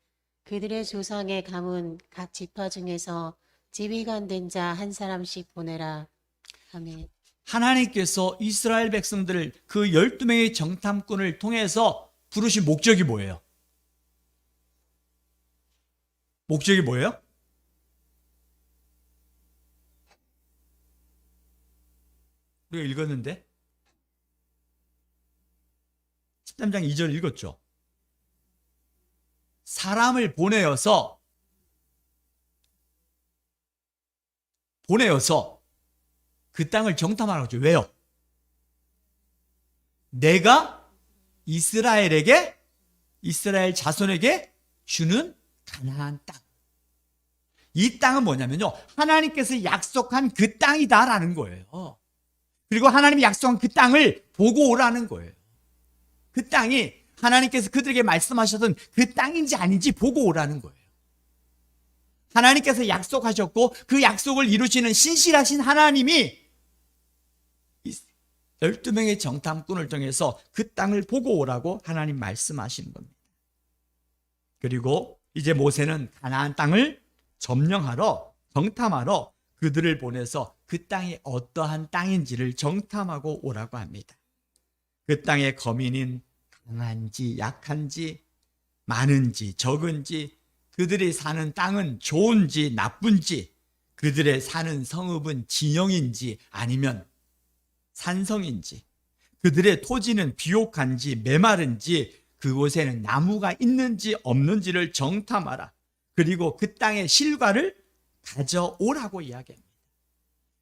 그들의 조상의 가문 각 지파 중에서 지휘관 된 자 한 사람씩 보내라. 아멘. 하나님께서 이스라엘 백성들을 그 12명의 정탐꾼을 통해서 부르신 목적이 뭐예요? 목적이 뭐예요? 우리가 읽었는데 13장 2절 읽었죠? 사람을 보내어서 그 땅을 정탐하라고 하죠. 왜요? 내가 이스라엘 자손에게 주는 가나안 땅. 이 땅은 뭐냐면요, 하나님께서 약속한 그 땅이다라는 거예요. 그리고 하나님이 약속한 그 땅을 보고 오라는 거예요. 그 땅이 하나님께서 그들에게 말씀하셨던 그 땅인지 아닌지 보고 오라는 거예요. 하나님께서 약속하셨고 그 약속을 이루시는 신실하신 하나님이 12명의 정탐꾼을 통해서 그 땅을 보고 오라고 하나님 말씀하시는 겁니다. 그리고 이제 모세는 가나안 땅을 정탐하러 그들을 보내서 그 땅이 어떠한 땅인지를 정탐하고 오라고 합니다. 그 땅의 거민인 강한지 약한지 많은지 적은지, 그들이 사는 땅은 좋은지 나쁜지, 그들의 사는 성읍은 진영인지 아니면 산성인지, 그들의 토지는 비옥한지 메마른지, 그곳에는 나무가 있는지 없는지를 정탐하라. 그리고 그 땅의 실과를 가져오라고 이야기합니다.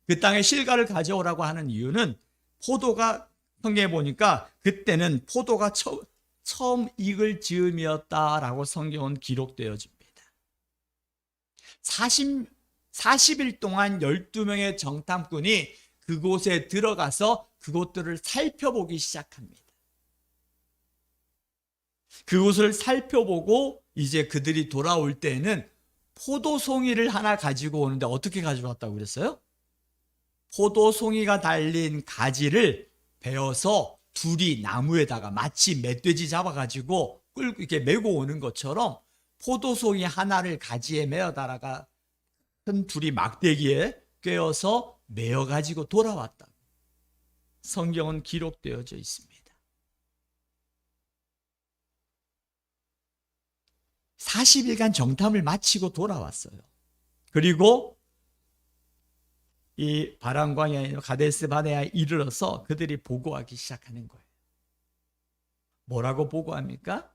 그 땅에 실과를 가져오라고 하는 이유는 포도가 성경에 보니까 그때는 포도가 처음 익을 즈음이었다라고 성경은 기록되어집니다. 40일 동안 12명의 정탐꾼이 그곳에 들어가서 그곳들을 살펴보기 시작합니다. 그곳을 살펴보고 이제 그들이 돌아올 때에는 포도송이를 하나 가지고 오는데 어떻게 가져왔다고 그랬어요? 포도송이가 달린 가지를 베어서 둘이 나무에다가 마치 멧돼지 잡아가지고 끌고 이렇게 메고 오는 것처럼 포도송이 하나를 가지에 메어다가 큰 둘이 막대기에 꿰어서 메어가지고 돌아왔다. 성경은 기록되어져 있습니다. 40일간 정탐을 마치고 돌아왔어요. 그리고 이 바람광야에 가데스 바네아에 이르러서 그들이 보고하기 시작하는 거예요. 뭐라고 보고합니까?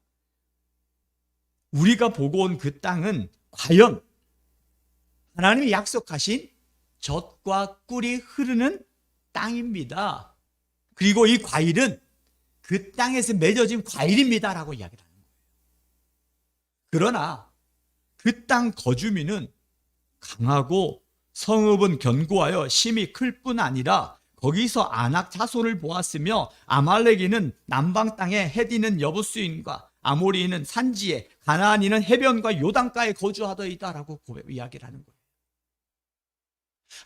우리가 보고 온 그 땅은 과연 하나님이 약속하신 젖과 꿀이 흐르는 땅입니다. 그리고 이 과일은 그 땅에서 맺어진 과일입니다라고 이야기를 하는 거예요. 그러나 그 땅 거주민은 강하고 성읍은 견고하여 심이 클 뿐 아니라 거기서 아낙 자손을 보았으며 아말렉이는 남방 땅에 헤디는 여부스인과 아모리인은 산지에 가나안인은 해변과 요단가에 거주하더이다라고 이야기를 하는 거예요.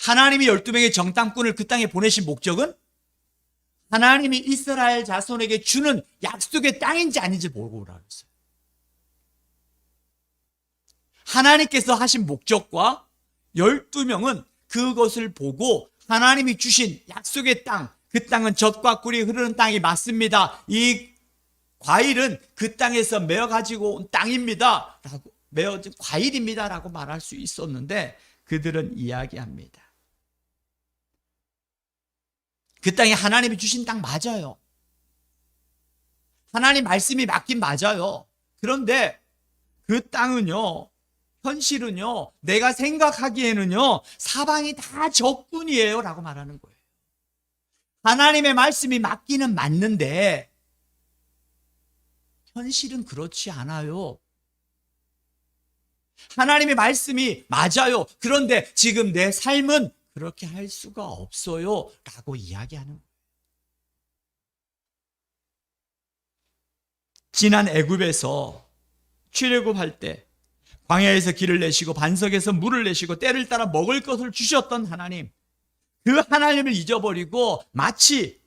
하나님이 12명의 정탐꾼을 그 땅에 보내신 목적은 하나님이 이스라엘 자손에게 주는 약속의 땅인지 아닌지 보고 오라고 했어요. 하나님께서 하신 목적과 12명은 그것을 보고 하나님이 주신 약속의 땅, 그 땅은 젖과 꿀이 흐르는 땅이 맞습니다. 이 과일은 그 땅에서 메어가지고 온 땅입니다. 라고, 메어진 과일입니다. 라고 말할 수 있었는데 그들은 이야기합니다. 그 땅이 하나님이 주신 땅 맞아요. 하나님 말씀이 맞긴 맞아요. 그런데 그 땅은요, 현실은요, 내가 생각하기에는요, 사방이 다 적군이에요. 라고 말하는 거예요. 하나님의 말씀이 맞기는 맞는데, 현실은 그렇지 않아요. 하나님의 말씀이 맞아요. 그런데 지금 내 삶은 그렇게 할 수가 없어요. 라고 이야기하는 거예요. 지난 애굽에서 출애굽할 때 광야에서 길을 내시고 반석에서 물을 내시고 때를 따라 먹을 것을 주셨던 하나님, 그 하나님을 잊어버리고 마치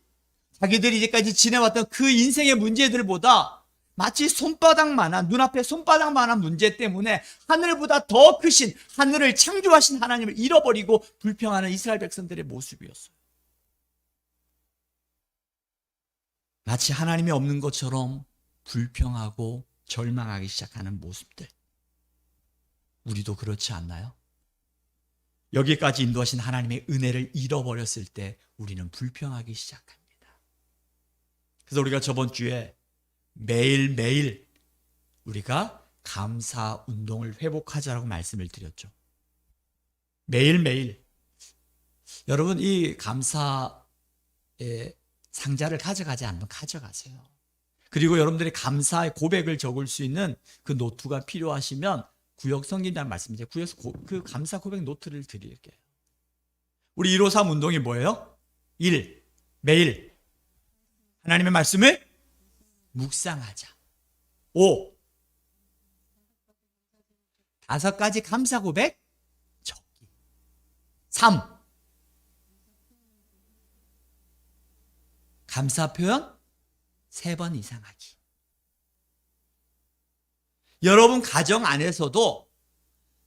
자기들이 이제까지 지내왔던 그 인생의 문제들보다 마치 손바닥만한, 눈앞에 손바닥만한 문제 때문에 하늘보다 더 크신, 하늘을 창조하신 하나님을 잃어버리고 불평하는 이스라엘 백성들의 모습이었어요. 마치 하나님이 없는 것처럼 불평하고 절망하기 시작하는 모습들. 우리도 그렇지 않나요? 여기까지 인도하신 하나님의 은혜를 잃어버렸을 때 우리는 불평하기 시작합니다. 그래서 우리가 저번 주에 매일매일 우리가 감사 운동을 회복하자라고 말씀을 드렸죠. 매일매일. 여러분, 이 감사의 상자를 가져가지 않으면 가져가세요. 그리고 여러분들이 감사의 고백을 적을 수 있는 그 노트가 필요하시면 구역 성김장 말씀이죠. 구역에서 그 감사 고백 노트를 드릴게요. 우리 153 운동이 뭐예요? 1. 매일 하나님의 말씀을 묵상하자. 5. 5가지 감사 고백 적기. 3. 감사 표현 3번 이상 하기. 여러분 가정 안에서도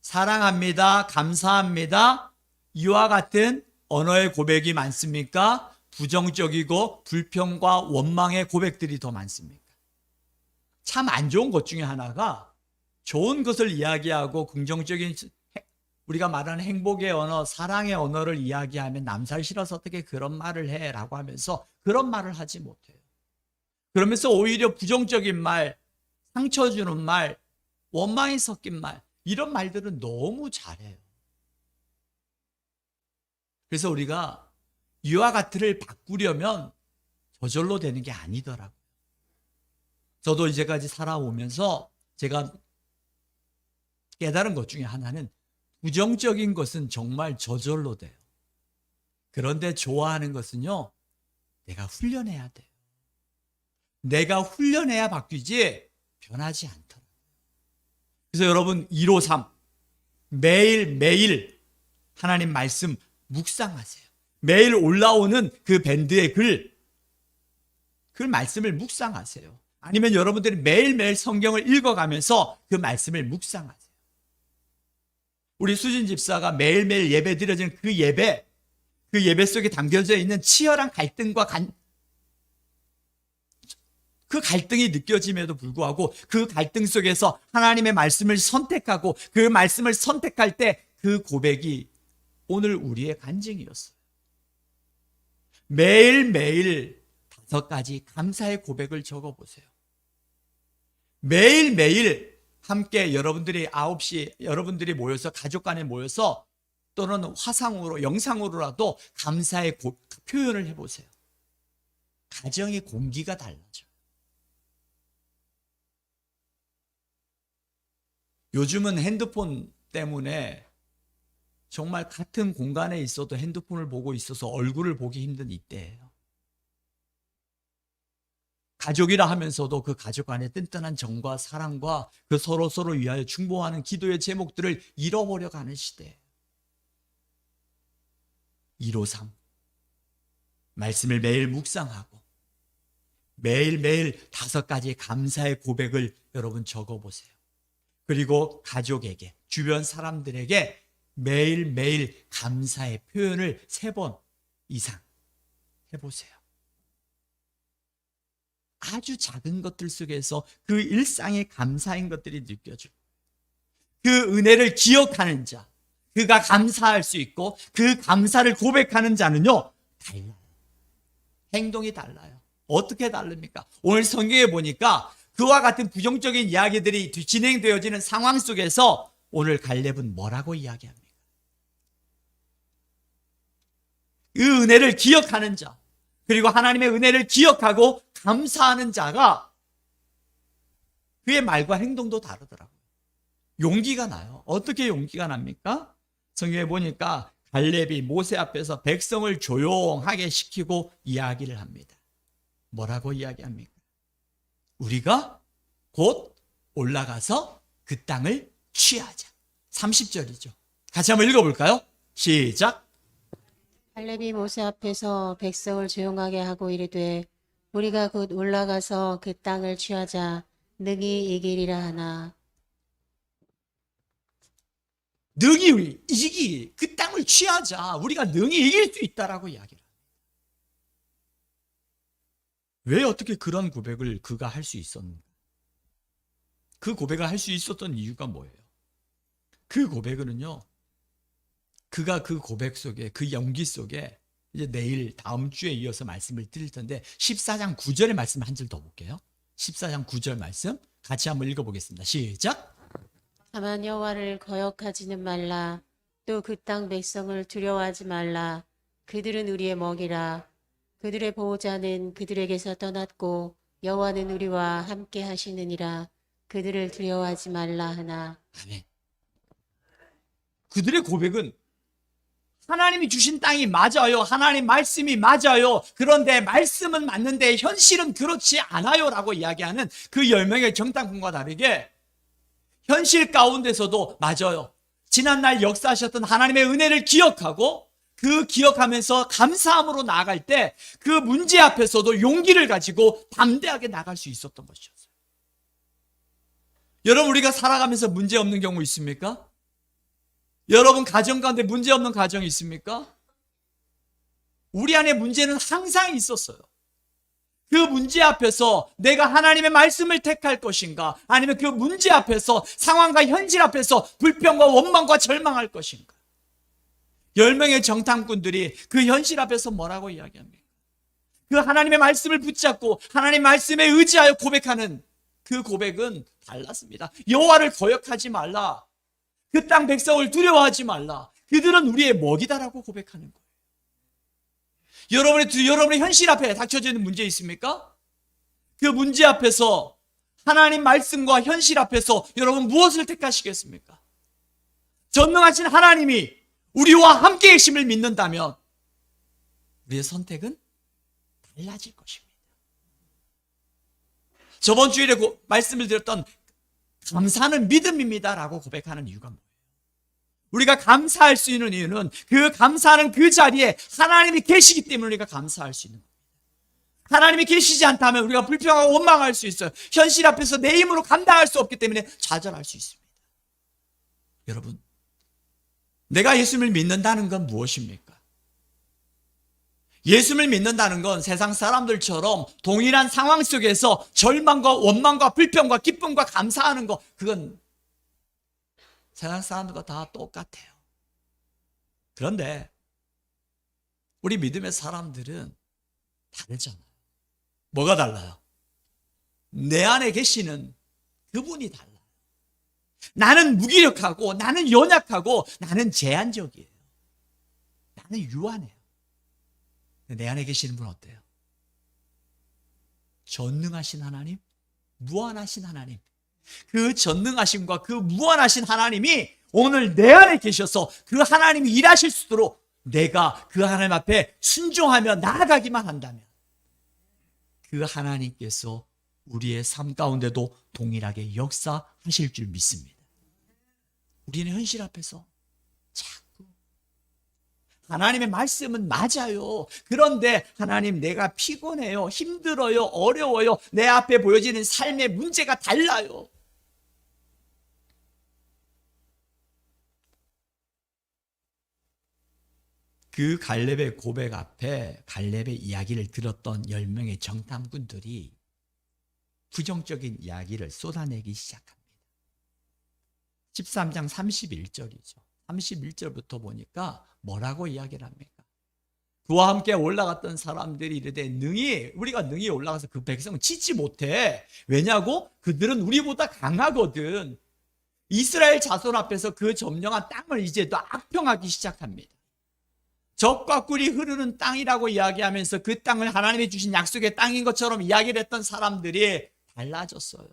사랑합니다, 감사합니다, 이와 같은 언어의 고백이 많습니까? 부정적이고 불평과 원망의 고백들이 더 많습니까? 참 안 좋은 것 중에 하나가 좋은 것을 이야기하고 긍정적인, 우리가 말하는 행복의 언어, 사랑의 언어를 이야기하면 남살 싫어서 어떻게 그런 말을 해? 라고 하면서 그런 말을 하지 못해요. 그러면서 오히려 부정적인 말, 상처 주는 말, 원망이 섞인 말, 이런 말들은 너무 잘해요. 그래서 우리가 이와 같으를 바꾸려면 저절로 되는 게 아니더라고요. 저도 이제까지 살아오면서 제가 깨달은 것 중에 하나는 부정적인 것은 정말 저절로 돼요. 그런데 좋아하는 것은요, 내가 훈련해야 돼요. 내가 훈련해야 바뀌지 변하지 않더라고요. 그래서 여러분 153 매일매일 하나님 말씀 묵상하세요. 매일 올라오는 그 밴드의 그 말씀을 묵상하세요. 아니면 여러분들이 매일매일 성경을 읽어가면서 그 말씀을 묵상하세요. 우리 수진 집사가 매일매일 예배 드려지는 그 예배 속에 담겨져 있는 치열한 갈등과 그 갈등이 느껴짐에도 불구하고 그 갈등 속에서 하나님의 말씀을 선택하고 그 말씀을 선택할 때 그 고백이 오늘 우리의 간증이었어요. 매일매일 5가지 감사의 고백을 적어보세요. 매일매일 함께 여러분들이 9시 여러분들이 모여서 가족 간에 모여서 또는 화상으로 영상으로라도 감사의 표현을 해보세요. 가정의 공기가 달라져요. 요즘은 핸드폰 때문에 정말 같은 공간에 있어도 핸드폰을 보고 있어서 얼굴을 보기 힘든 이때예요. 가족이라 하면서도 그 가족 안에 든든한 정과 사랑과 그 서로 위하여 중보하는 기도의 제목들을 잃어버려 가는 시대예요. 153 말씀을 매일 묵상하고 매일매일 5가지 감사의 고백을 여러분 적어보세요. 그리고 가족에게, 주변 사람들에게 매일매일 감사의 표현을 3번 이상 해보세요. 아주 작은 것들 속에서 그 일상의 감사인 것들이 느껴져요. 그 은혜를 기억하는 자, 그가 감사할 수 있고 그 감사를 고백하는 자는요, 달라요. 행동이 달라요. 어떻게 다릅니까? 오늘 성경에 보니까 그와 같은 부정적인 이야기들이 진행되어지는 상황 속에서 오늘 갈렙은 뭐라고 이야기합니까? 그 은혜를 기억하는 자, 그리고 하나님의 은혜를 기억하고 감사하는 자가 그의 말과 행동도 다르더라고요. 용기가 나요. 어떻게 용기가 납니까? 성경에 보니까 갈렙이 모세 앞에서 백성을 조용하게 시키고 이야기를 합니다. 뭐라고 이야기합니까? 우리가 곧 올라가서 그 땅을 취하자. 30절이죠. 같이 한번 읽어볼까요? 시작. 갈렙이 모세 앞에서 백성을 조용하게 하고 이르되 우리가 곧 올라가서 그 땅을 취하자 능히 이기리라 하나. 능히 그 땅을 취하자. 우리가 능히 이길 수 있다라고 이야기를 합니다. 왜 어떻게 그런 고백을 그가 할 수 있었는가? 그 고백을 할 수 있었던 이유가 뭐예요? 그 고백은요, 그가 그 고백 속에, 그 연기 속에 이제 내일 다음 주에 이어서 말씀을 드릴 텐데 14장 9절의 말씀 한 절 더 볼게요. 14장 9절 말씀 같이 한번 읽어보겠습니다. 시작. 다만 여호와를 거역하지는 말라. 또 그 땅 백성을 두려워하지 말라. 그들은 우리의 먹이라. 그들의 보호자는 그들에게서 떠났고 여호와는 우리와 함께 하시느니라. 그들을 두려워하지 말라 하나. 아멘. 그들의 고백은 하나님이 주신 땅이 맞아요. 하나님 말씀이 맞아요. 그런데 말씀은 맞는데 현실은 그렇지 않아요 라고 이야기하는 그 10명의 정탐꾼과 다르게 현실 가운데서도 맞아요. 지난날 역사하셨던 하나님의 은혜를 기억하고 그 기억하면서 감사함으로 나아갈 때 그 문제 앞에서도 용기를 가지고 담대하게 나갈 수 있었던 것이었어요. 여러분, 우리가 살아가면서 문제 없는 경우 있습니까? 여러분 가정 가운데 문제 없는 가정이 있습니까? 우리 안에 문제는 항상 있었어요. 그 문제 앞에서 내가 하나님의 말씀을 택할 것인가? 아니면 그 문제 앞에서 상황과 현실 앞에서 불평과 원망과 절망할 것인가? 10명의 정탐꾼들이 그 현실 앞에서 뭐라고 이야기합니까? 그 하나님의 말씀을 붙잡고 하나님의 말씀에 의지하여 고백하는 그 고백은 달랐습니다. 여호와를 거역하지 말라. 그 땅 백성을 두려워하지 말라. 그들은 우리의 먹이다라고 고백하는 거예요. 여러분의 현실 앞에 닥쳐져 있는 문제 있습니까? 그 문제 앞에서 하나님 말씀과 현실 앞에서 여러분 무엇을 택하시겠습니까? 전능하신 하나님이 우리와 함께 계심을 믿는다면 우리의 선택은 달라질 것입니다. 저번 주일에 말씀을 드렸던 감사는 믿음입니다라고 고백하는 이유가 뭐예요? 우리가 감사할 수 있는 이유는 그 감사하는 그 자리에 하나님이 계시기 때문에 우리가 감사할 수 있는 겁니다. 하나님이 계시지 않다면 우리가 불평하고 원망할 수 있어요. 현실 앞에서 내 힘으로 감당할 수 없기 때문에 좌절할 수 있습니다. 여러분, 내가 예수님을 믿는다는 건 무엇입니까? 예수님을 믿는다는 건 세상 사람들처럼 동일한 상황 속에서 절망과 원망과 불평과 기쁨과 감사하는 거, 그건 세상 사람들과 다 똑같아요. 그런데 우리 믿음의 사람들은 다르잖아요. 뭐가 달라요? 내 안에 계시는 그분이 달라요. 나는 무기력하고, 나는 연약하고, 나는 제한적이에요. 나는 유한해요. 내 안에 계시는 분 어때요? 전능하신 하나님, 무한하신 하나님. 그 전능하심과 그 무한하신 하나님이 오늘 내 안에 계셔서 그 하나님이 일하실 수 있도록 내가 그 하나님 앞에 순종하며 나아가기만 한다면 그 하나님께서 우리의 삶 가운데도 동일하게 역사하실 줄 믿습니다. 우리는 현실 앞에서 자꾸 하나님의 말씀은 맞아요. 그런데 하나님, 내가 피곤해요, 힘들어요, 어려워요, 내 앞에 보여지는 삶의 문제가 달라요. 그 갈렙의 고백 앞에 갈렙의 이야기를 들었던 10명의 정탐꾼들이 부정적인 이야기를 쏟아내기 시작합니다. 13장 31절이죠. 31절부터 보니까 뭐라고 이야기를 합니까? 그와 함께 올라갔던 사람들이 이르되 우리가 능히 올라가서 그 백성을 치지 못해. 왜냐고? 그들은 우리보다 강하거든. 이스라엘 자손 앞에서 그 점령한 땅을 이제 또 악평하기 시작합니다. 젖과 꿀이 흐르는 땅이라고 이야기하면서 그 땅을 하나님이 주신 약속의 땅인 것처럼 이야기를 했던 사람들이 달라졌어요.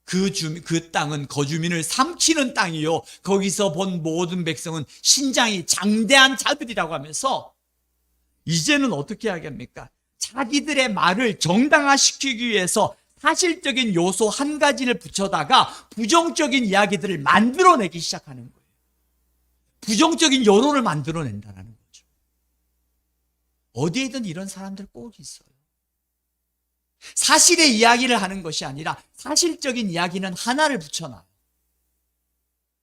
그 땅은 거주민을 삼키는 땅이요, 거기서 본 모든 백성은 신장이 장대한 자들이라고 하면서 이제는 어떻게 하겠습니까? 자기들의 말을 정당화시키기 위해서 사실적인 요소 한 가지를 붙여다가 부정적인 이야기들을 만들어내기 시작하는 거예요. 부정적인 여론을 만들어낸다는 거죠. 어디에든 이런 사람들 꼭 있어요. 사실의 이야기를 하는 것이 아니라 사실적인 이야기는 하나를 붙여놔요.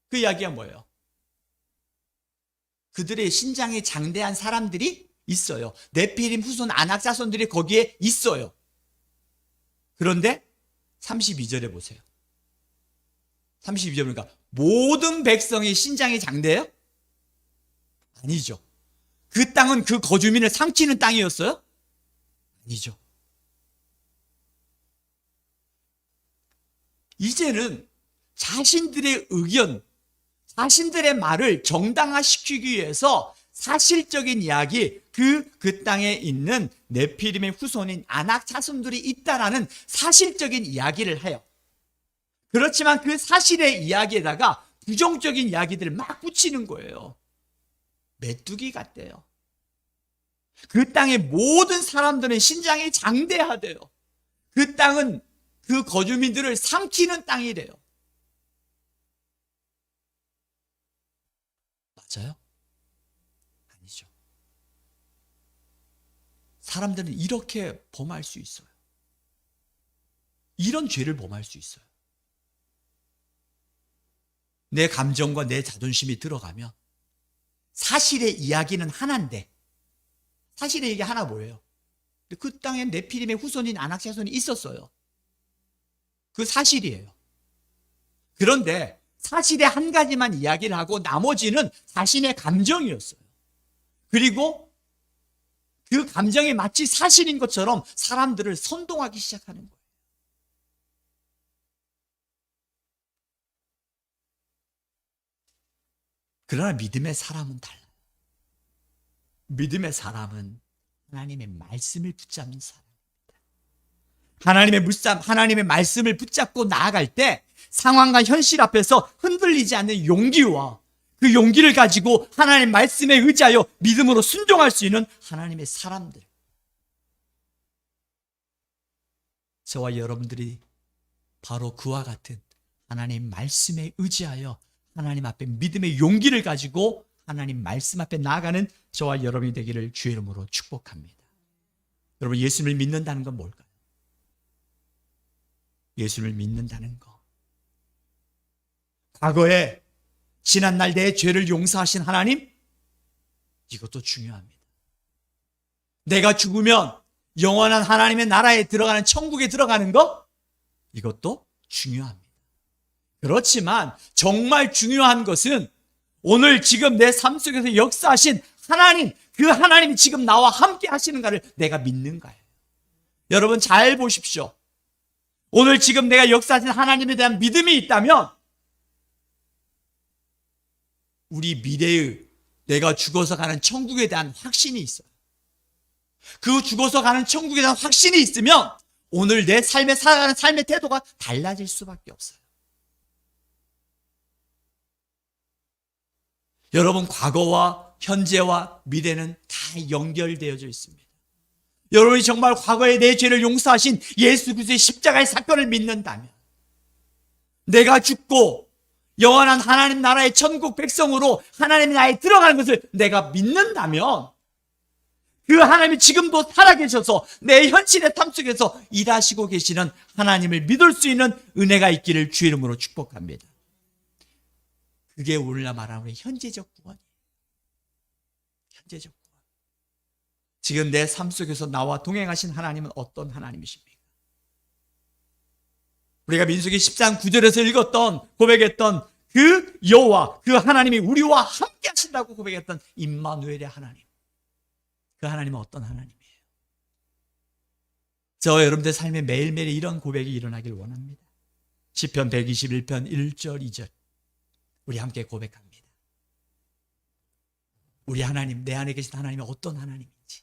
그 이야기가 뭐예요? 그들의 신장이 장대한 사람들이 있어요. 네피림 후손 아낙 자손들이 거기에 있어요. 그런데 32절에 보세요. 32절 보니까 모든 백성이 신장이 장대해요? 아니죠. 그 땅은 그 거주민을 삼키는 땅이었어요? 아니죠. 이제는 자신들의 의견, 자신들의 말을 정당화시키기 위해서 사실적인 이야기, 그 땅에 있는 네피림의 후손인 아낙 자손들이 있다라는 사실적인 이야기를 해요. 그렇지만 그 사실의 이야기에다가 부정적인 이야기들을 막 붙이는 거예요. 메뚜기 같대요. 그 땅의 모든 사람들은 신장이 장대하대요. 그 땅은 그 거주민들을 삼키는 땅이래요. 맞아요? 아니죠. 사람들은 이렇게 범할 수 있어요. 이런 죄를 범할 수 있어요. 내 감정과 내 자존심이 들어가면 사실의 이야기는 하나인데, 사실의 얘기 하나 뭐예요? 그 땅에 네피림의 후손인 아낙 자손이 있었어요. 그 사실이에요. 그런데 사실의 한 가지만 이야기를 하고 나머지는 자신의 감정이었어요. 그리고 그 감정이 마치 사실인 것처럼 사람들을 선동하기 시작하는 거예요. 그러나 믿음의 사람은 달라요. 믿음의 사람은 하나님의 말씀을 붙잡는 사람입니다. 하나님의 말씀을 붙잡고 나아갈 때 상황과 현실 앞에서 흔들리지 않는 용기와 그 용기를 가지고 하나님의 말씀에 의지하여 믿음으로 순종할 수 있는 하나님의 사람들. 저와 여러분들이 바로 그와 같은 하나님 말씀에 의지하여 하나님 앞에 믿음의 용기를 가지고 하나님 말씀 앞에 나아가는 저와 여러분이 되기를 주의 이름으로 축복합니다. 여러분, 예수님을 믿는다는 건 뭘까요? 예수님을 믿는다는 거. 과거에 지난날 내 죄를 용서하신 하나님, 이것도 중요합니다. 내가 죽으면 영원한 하나님의 나라에 들어가는, 천국에 들어가는 거, 이것도 중요합니다. 그렇지만 정말 중요한 것은 오늘 지금 내 삶 속에서 역사하신 하나님, 그 하나님이 지금 나와 함께 하시는가를 내가 믿는가예요. 여러분 잘 보십시오. 오늘 지금 내가 역사하신 하나님에 대한 믿음이 있다면 우리 미래의 내가 죽어서 가는 천국에 대한 확신이 있어요. 그 죽어서 가는 천국에 대한 확신이 있으면 오늘 내 삶에 살아가는 삶의 태도가 달라질 수밖에 없어요. 여러분, 과거와 현재와 미래는 다 연결되어져 있습니다. 여러분이 정말 과거에 내 죄를 용서하신 예수 그리스도의 십자가의 사건을 믿는다면, 내가 죽고 영원한 하나님 나라의 천국 백성으로 하나님 나라에 들어가는 것을 내가 믿는다면, 그 하나님이 지금도 살아계셔서 내 현실의 삶 속에서 일하시고 계시는 하나님을 믿을 수 있는 은혜가 있기를 주의 이름으로 축복합니다. 그게 오늘날 말하는 현재적 구원이에요. 현재적 구원. 지금 내 삶 속에서 나와 동행하신 하나님은 어떤 하나님이십니까? 우리가 민수기 10장 9절에서 읽었던, 고백했던 그 여호와, 그 하나님이 우리와 함께 하신다고 고백했던 임마누엘의 하나님. 그 하나님은 어떤 하나님이에요? 저와 여러분들 삶에 매일매일 이런 고백이 일어나길 원합니다. 시편 121편 1절 2절 우리 함께 고백합니다. 우리 하나님, 내 안에 계신 하나님이 어떤 하나님인지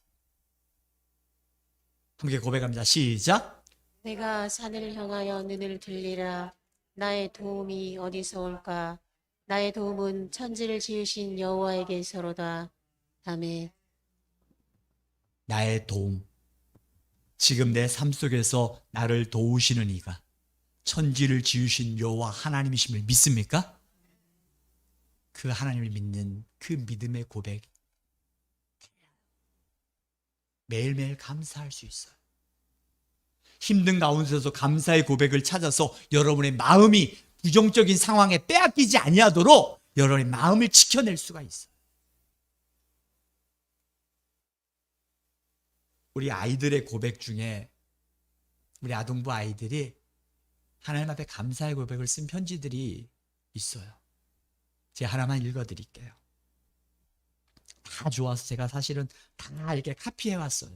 함께 고백합니다. 시작. 내가 산을 향하여 눈을 들리라. 나의 도움이 어디서 올까? 나의 도움은 천지를 지으신 여호와에게서로다. 아멘. 나의 도움, 지금 내 삶 속에서 나를 도우시는 이가 천지를 지으신 여호와 하나님이심을 믿습니까? 그 하나님을 믿는 그 믿음의 고백, 매일매일 감사할 수 있어요. 힘든 가운데서 감사의 고백을 찾아서 여러분의 마음이 부정적인 상황에 빼앗기지 아니하도록 여러분의 마음을 지켜낼 수가 있어요. 우리 아이들의 고백 중에 우리 아동부 아이들이 하나님 앞에 감사의 고백을 쓴 편지들이 있어요. 제가 하나만 읽어드릴게요. 다 좋아서 제가 사실은 다 이렇게 카피해 왔어요.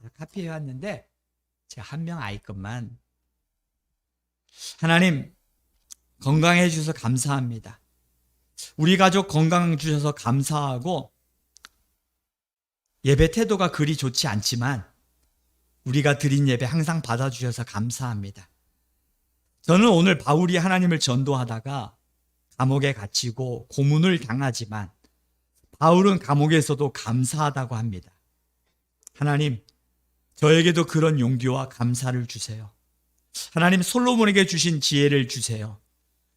다 카피해 왔는데 제가 한 명 아이 것만. 하나님, 건강해 주셔서 감사합니다. 우리 가족 건강 주셔서 감사하고, 예배 태도가 그리 좋지 않지만 우리가 드린 예배 항상 받아주셔서 감사합니다. 저는 오늘 바울이 하나님을 전도하다가 감옥에 갇히고 고문을 당하지만 바울은 감옥에서도 감사하다고 합니다. 하나님, 저에게도 그런 용기와 감사를 주세요. 하나님, 솔로몬에게 주신 지혜를 주세요.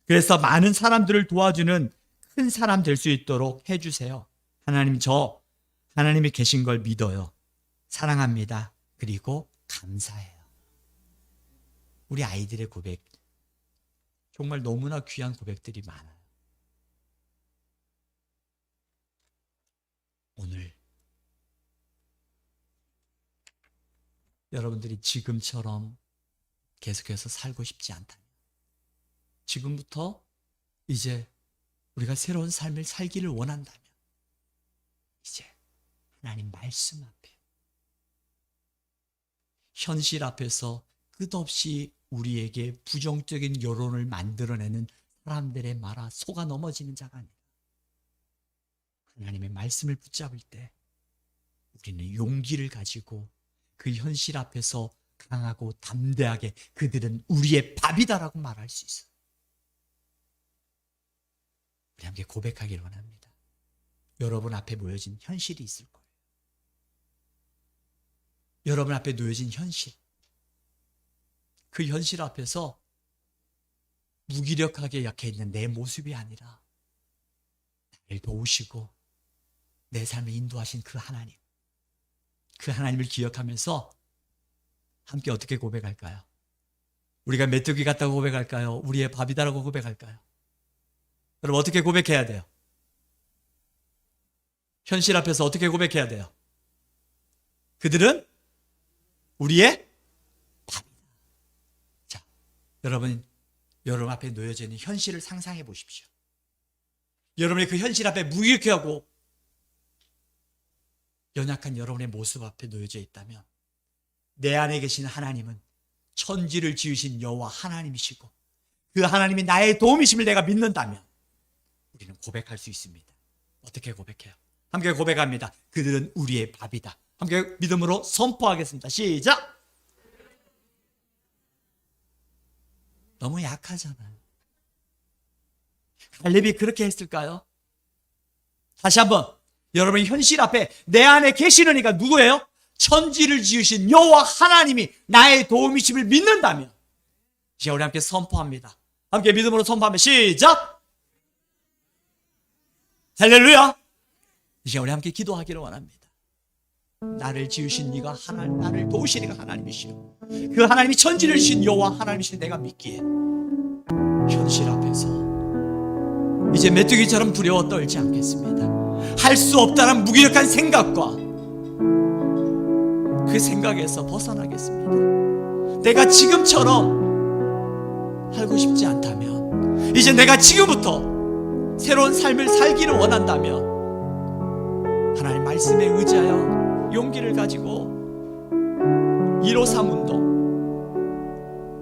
그래서 많은 사람들을 도와주는 큰 사람 될 수 있도록 해주세요. 하나님, 저 하나님이 계신 걸 믿어요. 사랑합니다. 그리고 감사해요. 우리 아이들의 고백, 정말 너무나 귀한 고백들이 많아요. 오늘 여러분들이 지금처럼 계속해서 살고 싶지 않다면, 지금부터 이제 우리가 새로운 삶을 살기를 원한다면, 이제 하나님 말씀 앞에, 현실 앞에서 끝없이 우리에게 부정적인 여론을 만들어내는 사람들의 말아 속아 넘어지는 자가 아니라 하나님의 말씀을 붙잡을 때 우리는 용기를 가지고 그 현실 앞에서 강하고 담대하게 그들은 우리의 밥이다라고 말할 수 있어요. 우리 함께 고백하기를 원합니다. 여러분 앞에 놓여진 현실이 있을 거예요. 여러분 앞에 놓여진 현실. 그 현실 앞에서 무기력하게 약해 있는 내 모습이 아니라 나를 도우시고 내 삶을 인도하신 그 하나님. 그 하나님을 기억하면서 함께 어떻게 고백할까요? 우리가 메뚜기 같다고 고백할까요? 우리의 밥이다라고 고백할까요? 여러분 어떻게 고백해야 돼요? 현실 앞에서 어떻게 고백해야 돼요? 그들은 우리의 밥이다. 자, 여러분 앞에 놓여져 있는 현실을 상상해 보십시오. 여러분의 그 현실 앞에 무기력하고 연약한 여러분의 모습 앞에 놓여져 있다면 내 안에 계신 하나님은 천지를 지으신 여호와 하나님이시고 그 하나님이 나의 도움이심을 내가 믿는다면 우리는 고백할 수 있습니다. 어떻게 고백해요? 함께 고백합니다. 그들은 우리의 밥이다. 함께 믿음으로 선포하겠습니다. 시작! 너무 약하잖아요. 갈렙이 그렇게 했을까요? 다시 한번 여러분의 현실 앞에 내 안에 계시는 이가 누구예요? 천지를 지으신 여호와 하나님이 나의 도움이심을 믿는다면 이제 우리 함께 선포합니다. 함께 믿음으로 선포하면 시작! 할렐루야! 이제 우리 함께 기도하기를 원합니다. 나를 지으신 이가 하나님, 나를 도우신 이가 하나님이시오. 그 하나님이 천지를 지으신 여호와 하나님이시오. 내가 믿기에 현실 앞에서 이제 메뚜기처럼 두려워 떨지 않겠습니다. 할 수 없다는 무기력한 생각과 그 생각에서 벗어나겠습니다. 내가 지금처럼 살고 싶지 않다면 이제 내가 지금부터 새로운 삶을 살기를 원한다면 하나님 말씀에 의지하여 용기를 가지고 153 운동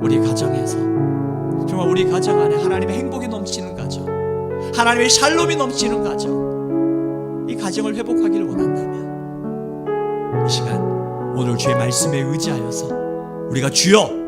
우리 가정에서 정말 우리 가정 안에 하나님의 행복이 넘치는 가정, 하나님의 샬롬이 넘치는 가정, 이 가정을 회복하기를 원한다면 이 시간 오늘 주의 말씀에 의지하여서 우리가 주여